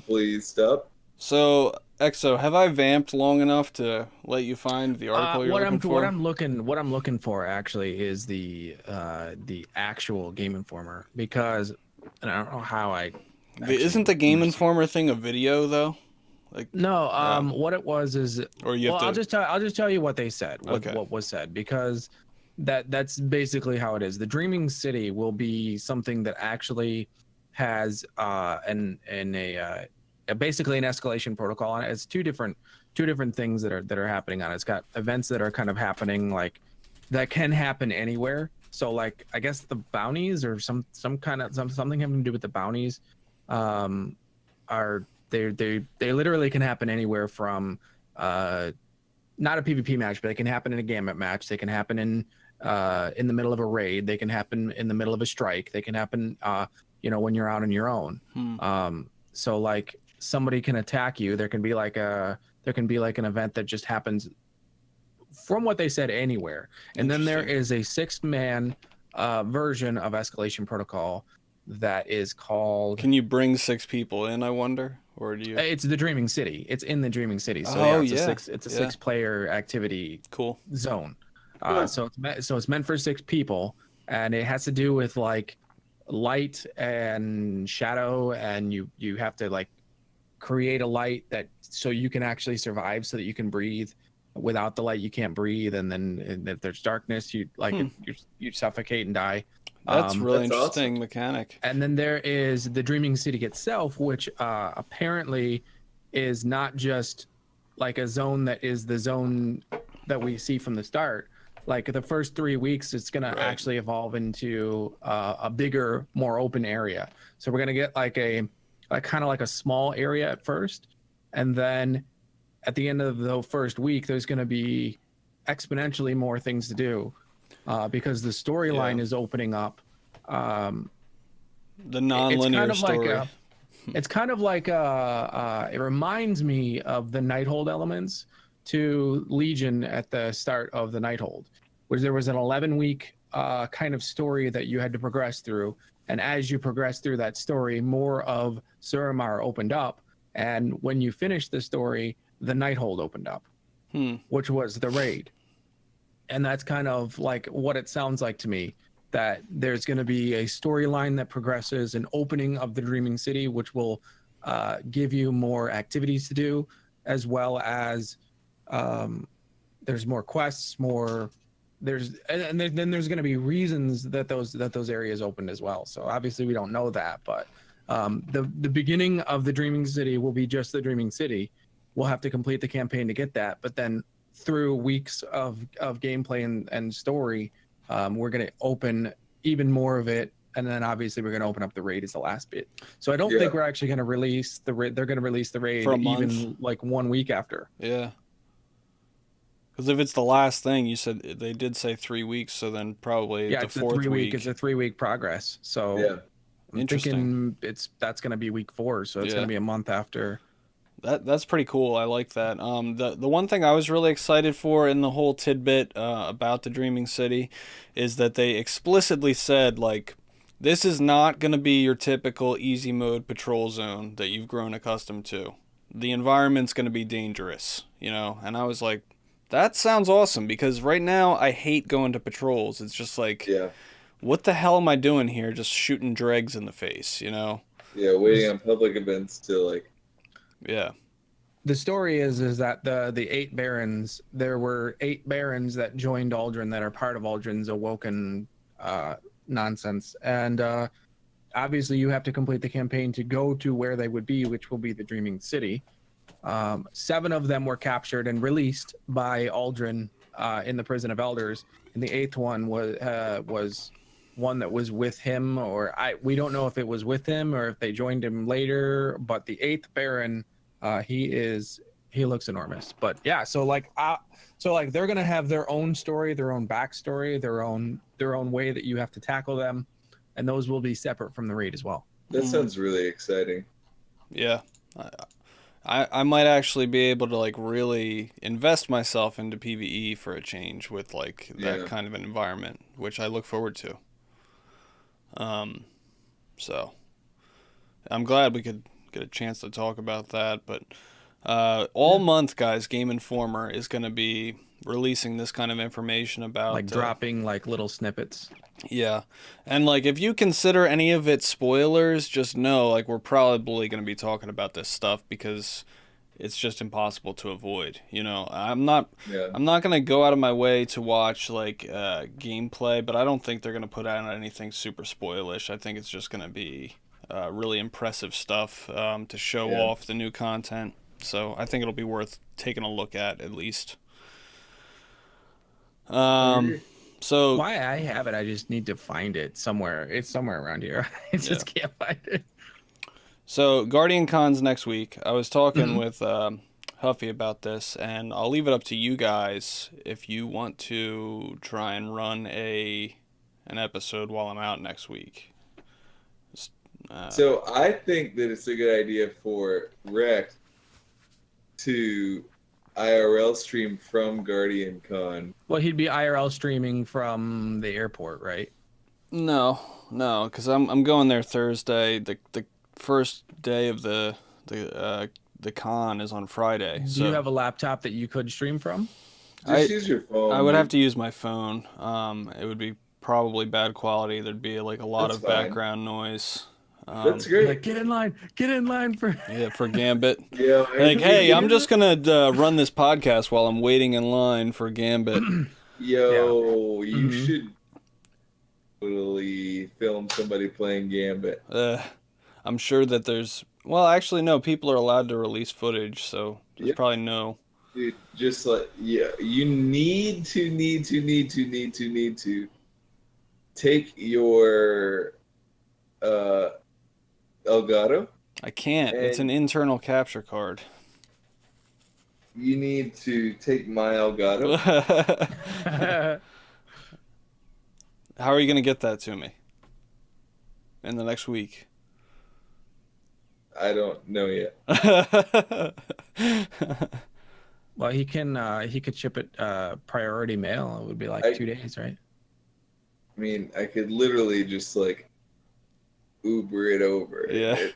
Please stop. So, Exo, have I vamped long enough to let you find the article you're looking for? What I'm looking for actually is the actual Game Informer, because and I don't know how I. Isn't the Game Informer thing a video though? Like no, what it was is. Or you have to... I'll just tell you what they said. Okay. What was said, because that's basically how it is. The Dreaming City will be something that actually has basically an escalation protocol on it. It's two different things that are happening on it. It's got events that are kind of happening, like that can happen anywhere, So like I guess the bounties or some kind of something having to do with the bounties are they literally can happen anywhere from not a PvP match, but they can happen in a Gambit match. They can happen in the middle of a raid. They can happen in the middle of a strike. They can happen, when you're out on your own. So like somebody can attack you. There can be like an event that just happens, from what they said, anywhere. And then there is a 6-man version of Escalation Protocol that is called. Can you bring 6 people in, I wonder? Or do you? It's the Dreaming City. It's in the Dreaming City. So it's a 6-player activity zone. So it's meant for 6 people, and it has to do with like light and shadow, and you have to like create a light that so you can actually survive, so that you can breathe. Without the light, you can't breathe, and then if there's darkness, you suffocate and die. That's really interesting awesome. mechanic. And then there is the Dreaming City itself, which apparently is not just like a zone that is the zone that we see from the start. Like the first 3 weeks, it's going to actually evolve into a bigger, more open area. So we're going to get like kind of like a small area at first. And then at the end of the first week, there's going to be exponentially more things to do. Because the storyline is opening up. The non-linear story. It's kind of like it reminds me of the Nighthold elements to Legion at the start of the Nighthold, where there was an 11-week kind of story that you had to progress through. And as you progress through that story, more of Suramar opened up. And when you finished the story, the Nighthold opened up, which was the raid. And that's kind of like what it sounds like to me, that there's going to be a storyline that progresses, an opening of the Dreaming City, which will give you more activities to do, as well as there's more quests, then there's going to be reasons that those areas opened as well. So obviously we don't know that, but the beginning of the Dreaming City will be just the Dreaming City. We'll have to complete the campaign to get that, but then through weeks of gameplay and story, we're going to open even more of it, and then obviously we're going to open up the raid as the last bit. So I don't think we're actually going to release the raid. They're going to release the raid for a even month. like 1 week after. Yeah. Because if it's the last thing, you said they did say 3 weeks, so then probably the fourth week. It's a 3-week progress. So I'm thinking that's going to be week 4, so it's going to be a month after. That's pretty cool. I like that. The one thing I was really excited for in the whole tidbit about the Dreaming City is that they explicitly said, like, this is not going to be your typical easy mode patrol zone that you've grown accustomed to. The environment's going to be dangerous, And I was like, that sounds awesome, because right now I hate going to patrols. It's just like, what the hell am I doing here? Just shooting dregs in the face, Yeah, waiting on public events to like. Yeah. The story is that the 8 barons, there were 8 barons that joined Aldrin that are part of Aldrin's awoken nonsense, and obviously you have to complete the campaign to go to where they would be, which will be the Dreaming City. 7 of them were captured and released by Aldrin in the Prison of Elders, and the 8th one was one that was with him, or we don't know if it was with him or if they joined him later. But the 8th Baron, he looks enormous. But yeah, so they're gonna have their own story, their own backstory, their own way that you have to tackle them, and those will be separate from the raid as well. That sounds really exciting. Yeah. I might actually be able to like really invest myself into PvE for a change with like that kind of an environment, which I look forward to. So I'm glad we could get a chance to talk about that, but all month, guys, Game Informer is going to be releasing this kind of information about like dropping like little snippets. Yeah. And like if you consider any of it spoilers, just know like we're probably going to be talking about this stuff because it's just impossible to avoid, I'm not going to go out of my way to watch like gameplay, but I don't think they're going to put out anything super spoilish. I think it's just going to be really impressive stuff to show off the new content. So I think it'll be worth taking a look at least. So Why I have it, I just need to find it somewhere. It's somewhere around here. I just can't find it. So GuardianCon's next week. I was talking Mhm. with Huffy about this, and I'll leave it up to you guys if you want to try and run an episode while I'm out next week. So I think that it's a good idea for Recked to IRL stream from GuardianCon. Well, he'd be IRL streaming from the airport, right? No, because I'm going there Thursday. The first day of the con is on Friday. Do So you have a laptop that you could stream from? Just use your phone. I would dude. have to use my phone. It would be probably bad quality. There'd be like a lot That's of fine. background noise. That's great. Like, get in line for. Yeah, for Gambit. Yeah. Like, hey, I'm just gonna run this podcast while I'm waiting in line for Gambit. Yo, you Mhm. should totally film somebody playing Gambit. I'm sure that there's. Well, actually, no. People are allowed to release footage, so there's Yep. probably no. Dude, just like you need to take your Elgato. I can't. It's an internal capture card. You need to take my Elgato. How are you gonna get that to me? In the next week. I don't know yet. Well, he could ship it priority mail. It would be like 2 days, right? I mean, I could literally just like Uber it over. Yeah.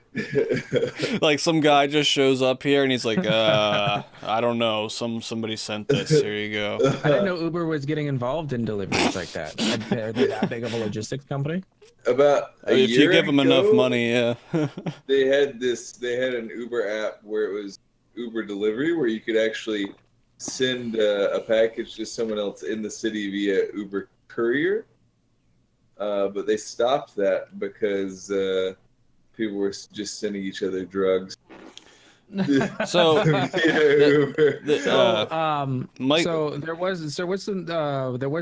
Like some guy just shows up here and he's like, I don't know, somebody sent this. Here you go. I didn't know Uber was getting involved in deliveries like that. Are they that big of a logistics company? About If you give them enough money, yeah. They had an Uber app where it was Uber delivery, where you could actually send a package to someone else in the city via Uber courier. But they stopped that because people were just sending each other drugs. So, Mike, so there was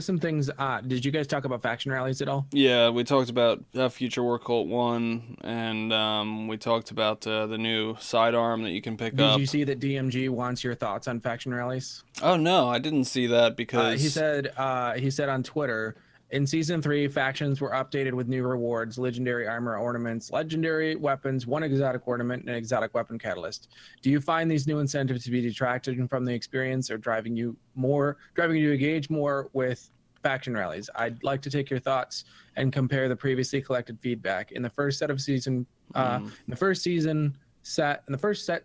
some things. Did you guys talk about faction rallies at all? yeah, we talked about Future War Cult 1, and we talked about the new sidearm that you can pick up. Did you see that DMG wants your thoughts on faction rallies? Oh no, I didn't see that because he said on Twitter, in season 3, factions were updated with new rewards, legendary armor ornaments, legendary weapons, 1 exotic ornament, and an exotic weapon catalyst. Do you find these new incentives to be detracted from the experience or driving you to engage more with faction rallies? I'd like to take your thoughts and compare the previously collected feedback. In the first set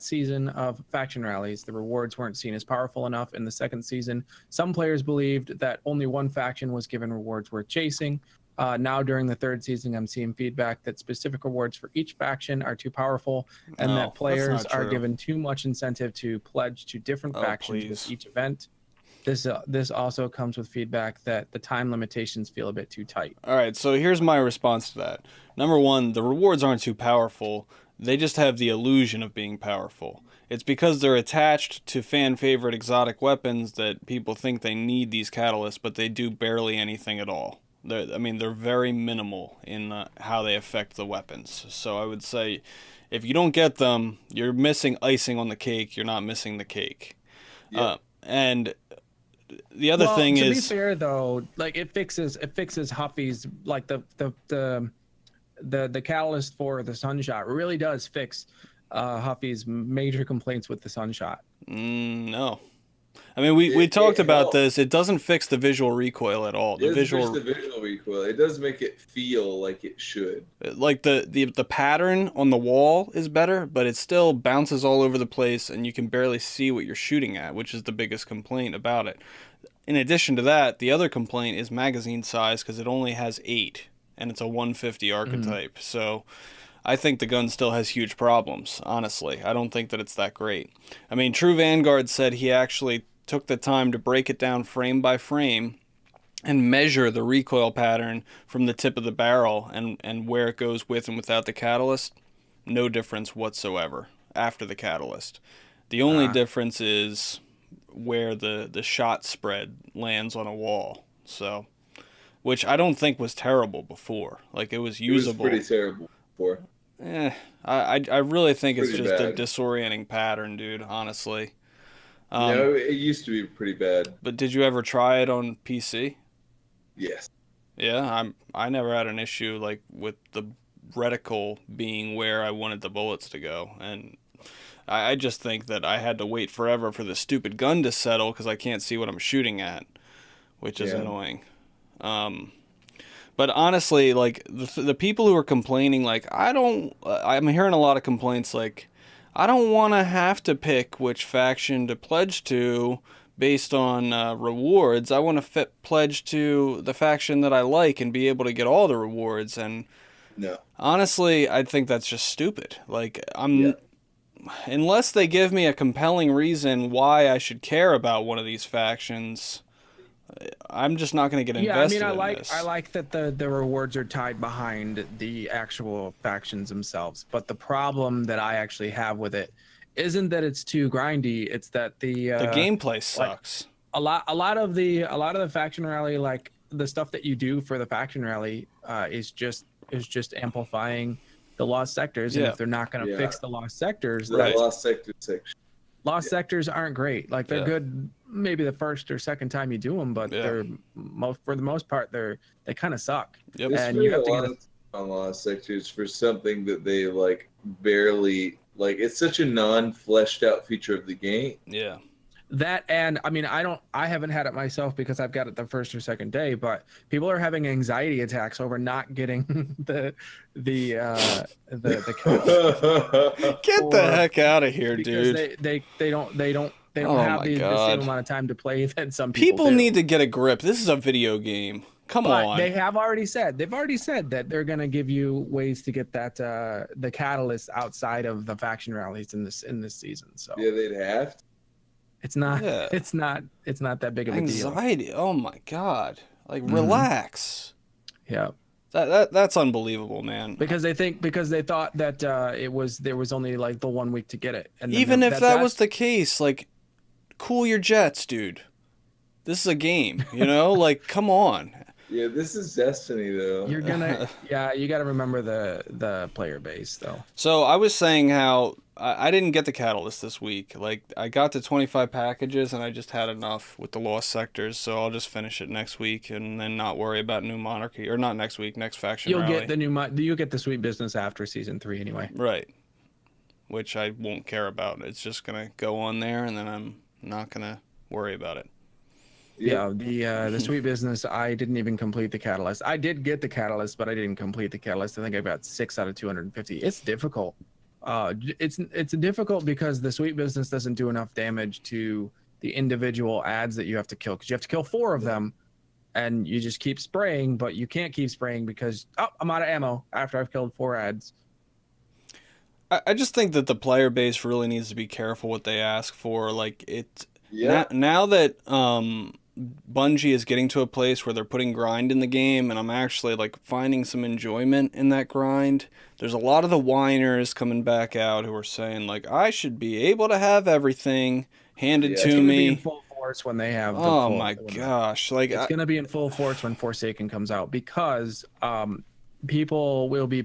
season of faction rallies, the rewards weren't seen as powerful enough. In the second season, some players believed that only one faction was given rewards worth chasing. Now during the third season, I'm seeing feedback that specific rewards for each faction are too powerful and that players are given too much incentive to pledge to different factions with each event. This also comes with feedback that the time limitations feel a bit too tight. All right, so here's my response to that. Number one, the rewards aren't too powerful. They just have the illusion of being powerful. It's because they're attached to fan-favorite exotic weapons that people think they need these catalysts, but they do barely anything at all. They're very minimal in how they affect the weapons. So I would say if you don't get them, you're missing icing on the cake. You're not missing the cake. Yep. And the other thing to is, be fair though, like it fixes Huffy's, like the catalyst for the Sunshot really does fix Huffy's major complaints with the Sunshot. No. I mean, we talked about this. It doesn't fix the visual recoil at all. It doesn't fix the visual recoil. It does make it feel like it should. Like the pattern on the wall is better, but it still bounces all over the place, and you can barely see what you're shooting at, which is the biggest complaint about it. In addition to that, the other complaint is magazine size, because it only has 8, and it's a 150 archetype. Mm-hmm. So I think the gun still has huge problems, honestly. I don't think that it's that great. I mean, True Vanguard said he actually took the time to break it down frame by frame and measure the recoil pattern from the tip of the barrel and where it goes with and without the catalyst. No difference whatsoever after the catalyst. The only difference is where the shot spread lands on a wall. So which I don't think was terrible before. Like, it was It was usable. pretty terrible before. I really think it's Pretty just a bad. disorienting pattern, dude, honestly. No, it used to be pretty bad. But did you ever try it on PC? Yes. Yeah, I never had an issue like with the reticle being where I wanted the bullets to go, and I just think that I had to wait forever for the stupid gun to settle because I can't see what I'm shooting at, which is Yeah. annoying. But honestly, like the people who are complaining, like I'm hearing a lot of complaints like, I don't want to have to pick which faction to pledge to based on rewards. I want to pledge to the faction that I like and be able to get all the rewards. And No. honestly, I think that's just stupid. Like Yeah. unless they give me a compelling reason why I should care about one of these factions, I'm just not going to get Yeah, I invested mean, in this. I like that the rewards are tied behind the actual factions themselves. But the problem that I actually have with it isn't that it's too grindy. It's that The gameplay sucks. a lot of the faction rally, like the stuff that you do for the faction rally, is just amplifying the lost sectors. And Yeah. if they're not going to Yeah. fix the lost sectors, The Right. lost sector section. lost sectors aren't great. Like they're Yeah. good maybe the first or second time you do them, but Yeah. they're for the most part they kind of suck. Yep. They And spend you have a to get lot of time on lost sectors for something that they like barely like. It's such a non-fleshed out feature of the game. Yeah. that. And I mean, I haven't had it myself because I've got it the first or second day, but people are having anxiety attacks over not getting the Get Or- the heck out of here, because dude. they don't Oh have my the God. same amount of time to play that some people People do. need to get a grip. This is a video game. Come But on. they've already said that they're going to give you ways to get that the catalyst outside of the faction rallies in this season. So Yeah, they'd have to. it's not Yeah. it's not that big of a deal. Anxiety. Oh my God. Like, Mhm. relax. Yeah, That's unbelievable, man. because they thought that there was only like the 1 week to get it, and then Even if that that's- was the case, like, cool your jets, dude. This is a game, you know? Like, come on. Yeah, this is Destiny though. you're gonna you got to remember the player base though. So I was saying how I didn't get the catalyst this week. Like, I got the 25 packages and I just had enough with the lost sectors, so I'll just finish it next week and then not worry about New Monarchy. Or not next week, next faction You'll rally. get you'll get the sweet business after season 3 anyway. Right. Which I won't care about. It's just going to go on there and then I'm not going to worry about it. Yeah, the sweet business, I didn't even complete the catalyst. I did get the catalyst, but I didn't complete the catalyst. I think I got 6 out of 250. It's difficult. It's difficult because the sweet business doesn't do enough damage to the individual ads that you have to kill, because you have to kill 4 of them, and you just keep spraying, but you can't keep spraying because I'm out of ammo after I've killed 4 ads. I just think that the player base really needs to be careful what they ask for. Like, Yeah. now that Bungie is getting to a place where they're putting grind in the game, and I'm actually like finding some enjoyment in that grind. There's a lot of the whiners coming back out who are saying like, I should be able to have everything handed Yeah. It's to gonna be in me. full force when they have. Oh my gosh! Like, It's going to be in full force when Forsaken comes out, because people will be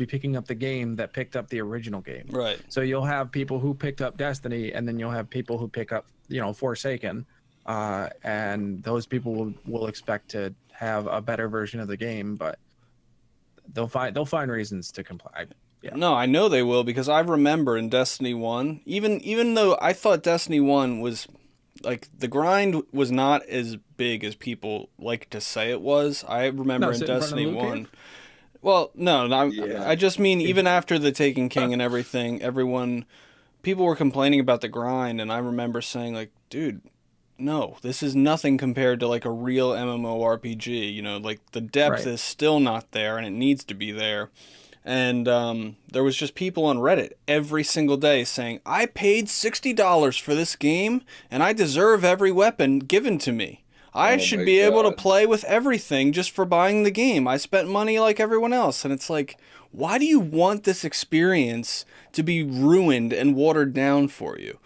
picking up the game that picked up the original game. right. So you'll have people who picked up Destiny, and then you'll have people who pick up, Forsaken, and those people will expect to have a better version of the game, but they'll find reasons to complain. Yeah. No, I know they will, because I remember in Destiny 1, even though I thought Destiny 1 was like, the grind was not as big as people like to say it was. I remember in sit in front of Destiny Luke 1. Cave? Well, no, Yeah. I just mean even after the Taken King and everything, people were complaining about the grind, and I remember saying like, dude, no, this is nothing compared to like a real MMORPG. Like, the depth Right. is still not there, and it needs to be there. And there was just people on Reddit every single day saying, I paid $60 for this game, and I deserve every weapon given to me. I Oh should my be able to God. play with everything just for buying the game. I spent money like everyone else. And it's like, why do you want this experience to be ruined and watered down for you?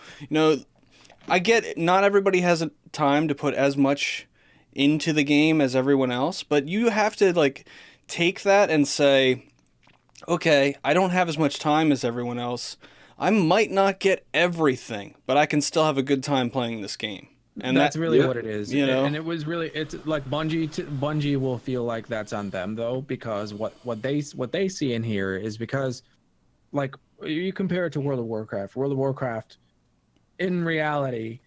I get it, not everybody has time to put as much into the game as everyone else, but you have to like take that and say, okay, I don't have as much time as everyone else. I might not get everything, but I can still have a good time playing this game. And That's that, really yeah, what it is. you know? And it was really, it's like Bungie will feel like that's on them though, because what they see in here is because, like, you compare it to World of Warcraft. World of Warcraft, in reality,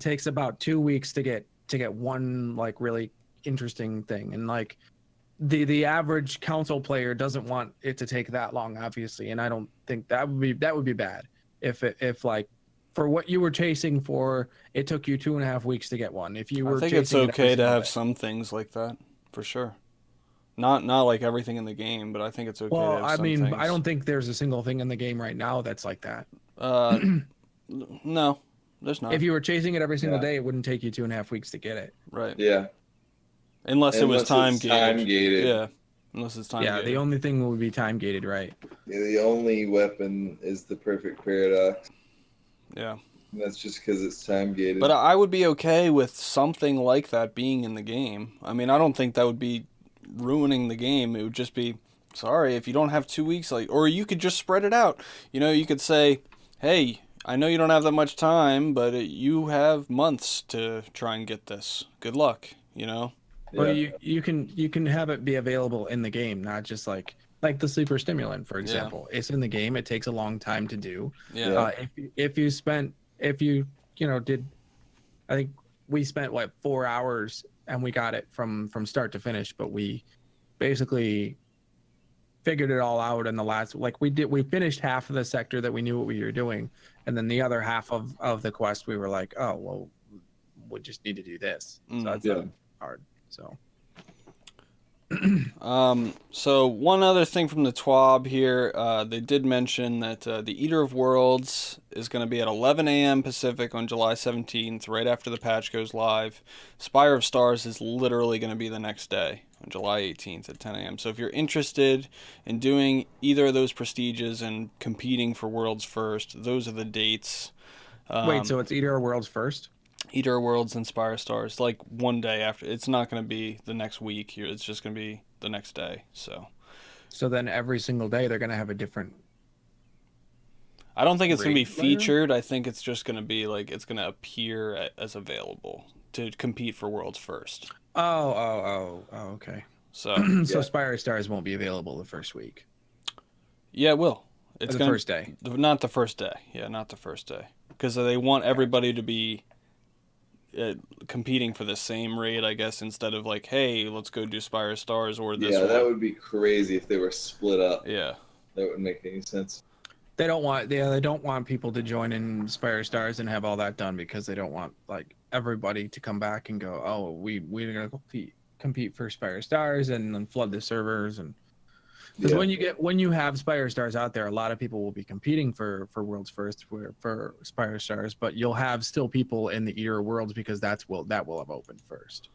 takes about 2 weeks to get one like really interesting thing, and like the average console player doesn't want it to take that long, obviously, and I don't think that would be bad if like for what you were chasing for, it took you 2.5 weeks to get one. If you were I think it's chasing it every okay to single have day. some things like that, for sure. Not like everything in the game, but I think it's okay to Well, have I some mean, I things. don't think there's a single thing in the game right now that's like that. Uh, no, there's not. If you were chasing it every single Yeah. day, it wouldn't take you 2.5 weeks to get it. Right. Yeah. Unless it was time it's time gated. gated. Yeah. Unless it's time Yeah, gated. the only thing would be time gated, right? Yeah, the only weapon is the perfect paradox. Yeah. And that's just because it's time gated. But I would be okay with something like that being in the game. I mean, I don't think that would be ruining the game. It would just be, sorry, if you don't have 2 weeks, like, or you could just spread it out. You know, you could say, hey, I know you don't have that much time, but you have months to try and get this. Good luck, you know? Yeah. Well, you can have it be available in the game, not just like the sleeper stimulant, for example. It's in the game. It takes a long time to do. Yeah. Yeah. If you did, I think we spent what 4 hours and we got it from start to finish, but we basically figured it all out in the last, like we finished half of the sector that we knew what we were doing, and then the other half of the quest we were like, oh well, we just need to do this. So that's Yeah. not hard. So So one other thing from the TWAB here, they did mention that the Eater of Worlds is going to be at 11 a.m. Pacific on July 17th, right after the patch goes live. Spire of Stars is literally going to be the next day, on July 18th at 10 a.m. So if you're interested in doing either of those prestiges and competing for Worlds First, those are the dates. wait, so it's Eater of Worlds first? Eater Worlds and Spire Stars, like one day after. It's not going to be the next week here. It's just going to be the next day. So then every single day they're gonna have a different. I don't think it's going to be Rate layer? featured. I think it's just going to be like it's going to appear as available to compete for Worlds First. Oh, okay. So So Yeah. Spire Stars won't be available the first week. yeah, it will. It's The gonna, first day. not the first day. Yeah, not the first day, because they want everybody to be competing for the same raid, I guess, instead of like, hey, let's go do Spire Stars or this Yeah, one. that would be crazy if they were split up. Yeah. That wouldn't make any sense. They don't want people to join in Spire Stars and have all that done, because they don't want like everybody to come back and go, oh, we're gonna compete for Spire Stars and then flood the servers. And because when you have Spire Stars out there, a lot of people will be competing for Worlds First for Spire Stars, but you'll have still people in the Eater Worlds because that will have opened first.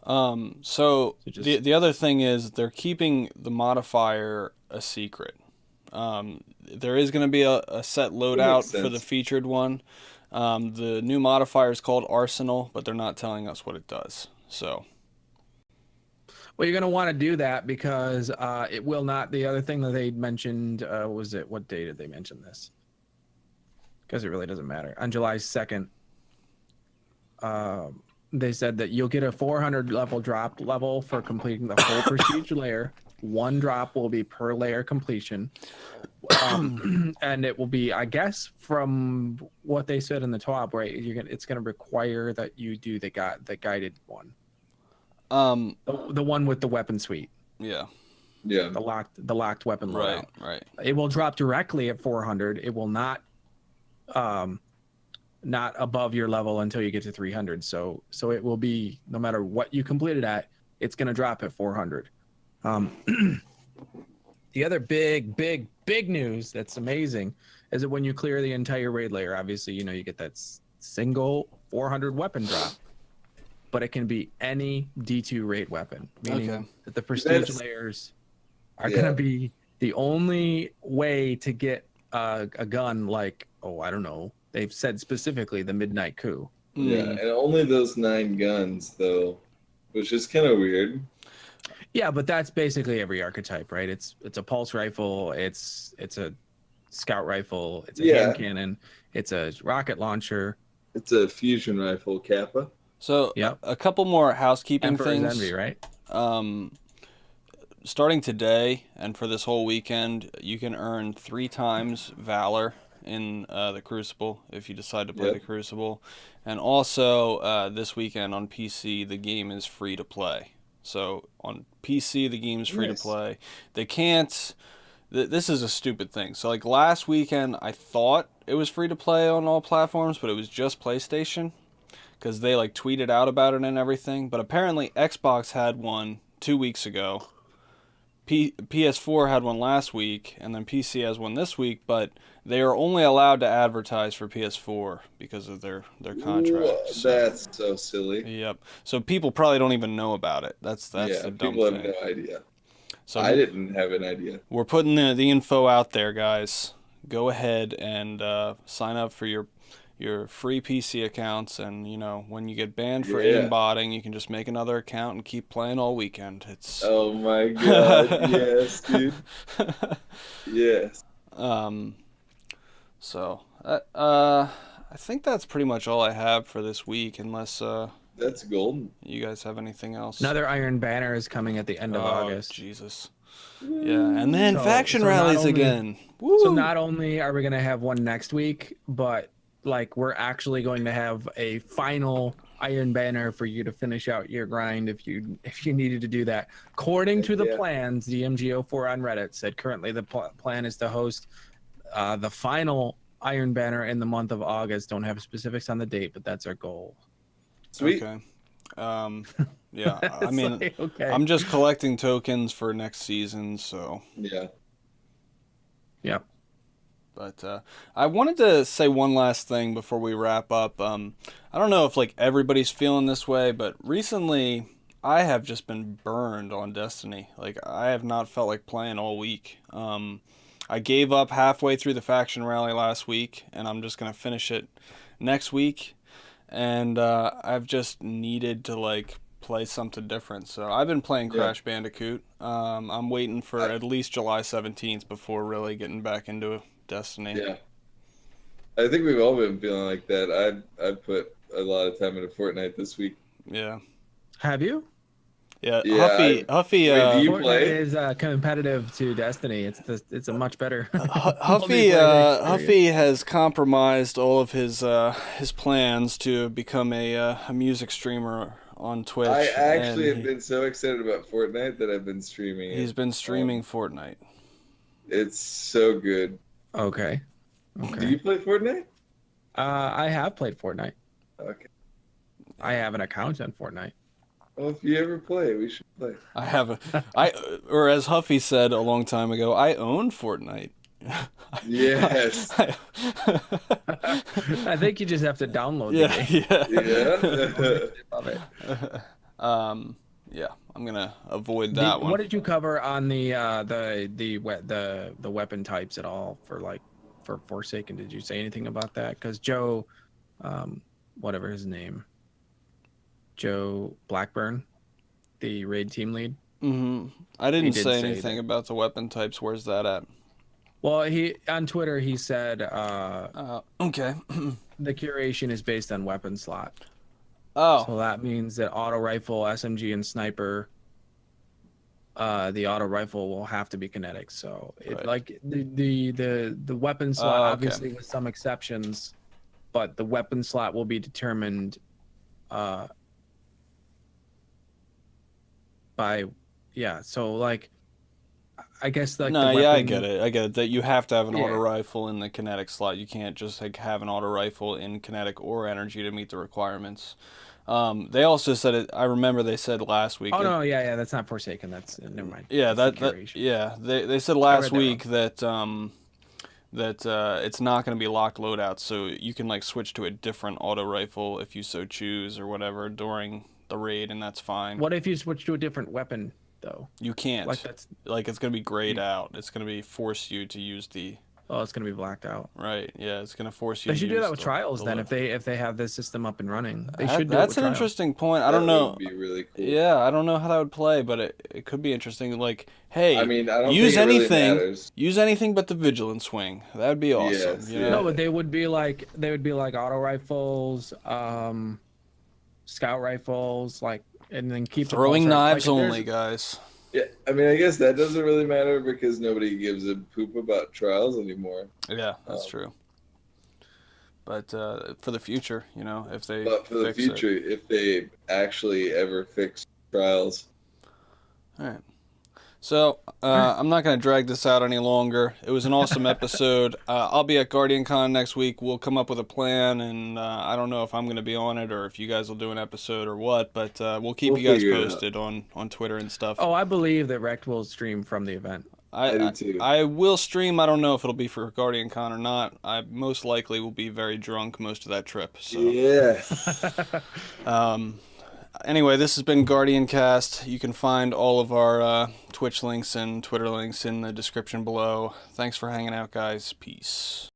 So just- the other thing is they're keeping the modifier a secret. There is going to be a set loadout for the sense. featured one. The new modifier is called Arsenal, but they're not telling us what it does. So Well, you're going to want to do that because it will not. The other thing that they mentioned was it? What day did they mention this? Because it really doesn't matter. On July 2nd, they said that you'll get a 400 level drop level for completing the whole prestige layer. One drop will be per layer completion, and it will be, I guess, from what they said in the top, right? It's going to require that you do the guided one. The one with the weapon suite, yeah, Yeah. the locked weapon loadout. right. It will drop directly at 400. It will not above your level until you get to 300. So it will be, no matter what you complete it at, it's going to drop at 400. The other big news that's amazing is that when you clear the entire raid layer, obviously, you get that single 400 weapon drop, but it can be any D2 raid weapon, meaning that the prestige layers are going to be the only way to get a gun like, I don't know. They've said specifically the Midnight Coup. Yeah, and only those 9 guns, though, which is kind of weird. Yeah, but that's basically every archetype, right? It's a pulse rifle, it's a scout rifle, it's a hand cannon, it's a rocket launcher. It's a fusion rifle, Kappa. So Yep. a couple more housekeeping Emperor's things. Envy, right? Starting today and for this whole weekend, you can earn 3 times Valor in the Crucible if you decide to play the Crucible. And also this weekend on PC, the game is free to play. So on PC, the game's free to play. They can't... This is a stupid thing. So like last weekend, I thought it was free to play on all platforms, but it was just PlayStation. Because they like tweeted out about it and everything. But apparently Xbox had one 2 weeks ago. PS4 had one last week, and then PC has one this week, but they are only allowed to advertise for PS4 because of their contract. That's so silly. Yep. So people probably don't even know about it. That's the dumb people thing. have no idea. So I didn't have an idea. We're putting the info out there, guys. Go ahead and sign up for your free PC accounts, and when you get banned for aimbotting, you can just make another account and keep playing all weekend. It's oh my god, yes, dude, yes. So I think that's pretty much all I have for this week, unless that's golden. You guys have anything else? Another Iron Banner is coming at the end of August. Jesus. Yeah, and then faction rallies again. Woo! So not only are we going to have one next week, but like we're actually going to have a final Iron Banner for you to finish out your grind if you needed to do that. According to the plans, the MGO4 on Reddit said currently the plan is to host the final Iron Banner in the month of August. Don't have specifics on the date, but that's our goal. Sweet. Okay. Yeah, I mean, like, okay. I'm just collecting tokens for next season, so. Yeah. Yep. But I wanted to say one last thing before we wrap up. I don't know if like everybody's feeling this way, but recently I have just been burned on Destiny. Like I have not felt like playing all week. I gave up halfway through the faction rally last week, and I'm just gonna finish it next week. And I've just needed to like play something different. So I've been playing Crash Bandicoot. I'm waiting for at least July 17th before really getting back into Destiny. Yeah, I think we've all been feeling like that. I put a lot of time into Fortnite this week. Yeah. Have you? Yeah, Huffy. Wait, do you Fortnite play? Is competitive to Destiny. It's a much better. Huffy has compromised all of his plans to become a music streamer on Twitch. I actually have been so excited about Fortnite that I've been streaming it. He's been streaming Fortnite. It's so good. Okay. Do you play Fortnite? I have played Fortnite. Okay. I have an account on Fortnite. Well, if you ever play, we should play. I have or as Huffy said a long time ago, I own Fortnite. Yes. I think you just have to download the game. Yeah. Love it. Yeah, I'm gonna avoid that one. What did you cover on the weapon types at all for Forsaken? Did you say anything about that? Because Joe, whatever his name, Joe Blackburn, the raid team lead. Mm-hmm. I didn't say anything about the weapon types. Where's that at? Well, he on Twitter he said, okay, the curation is based on weapon slot. Oh, so that means that auto rifle, SMG, and sniper. The auto rifle will have to be kinetic. So like the weapon slot, obviously with some exceptions, but the weapon slot will be determined by so like I guess like I get it that you have to have an auto rifle in the kinetic slot. You can't just like have an auto rifle in kinetic or energy to meet the requirements. They also said it. I remember they said last week. That's not Forsaken. That's never mind. Yeah, they said last week that it's not going to be locked loadouts, so you can like switch to a different auto rifle if you so choose or whatever during the raid, and that's fine. What if you switch to a different weapon though? You can't. Like it's going to be grayed out. It's going to be force you to use the oh, it's gonna be blacked out. Right. Yeah, it's gonna force you. They to should do use that with the- trials the then. lift. If they have this system up and running, they That- should do it that's with an trials. interesting point. I That don't know. would be really cool. Yeah, I don't know how that would play, but it could be interesting. Like, hey, I mean, I don't use think it really anything. matters. Use anything but the vigilant swing. That would be awesome. Yes, you yeah. know? No, but they would be like auto rifles, scout rifles, like, and then keep the Throwing pulse rifle. knives Like, only, guys. Yeah, I mean, I guess that doesn't really matter because nobody gives a poop about trials anymore. Yeah, that's true. But for the future, you know, if they But for the fix future, if they actually ever fix trials, All right. So I'm not going to drag this out any longer. It was an awesome episode. I'll be at GuardianCon next week. We'll come up with a plan, and I don't know if I'm going to be on it or if you guys will do an episode or what, but we'll keep We'll you guys figure it out. posted on Twitter and stuff. Oh, I believe that Recked will stream from the event. I do too. I will stream. I don't know if it'll be for GuardianCon or not. I most likely will be very drunk most of that trip. So. Yes. Anyway, this has been GuardianCast. You can find all of our Twitch links and Twitter links in the description below. Thanks for hanging out, guys. Peace.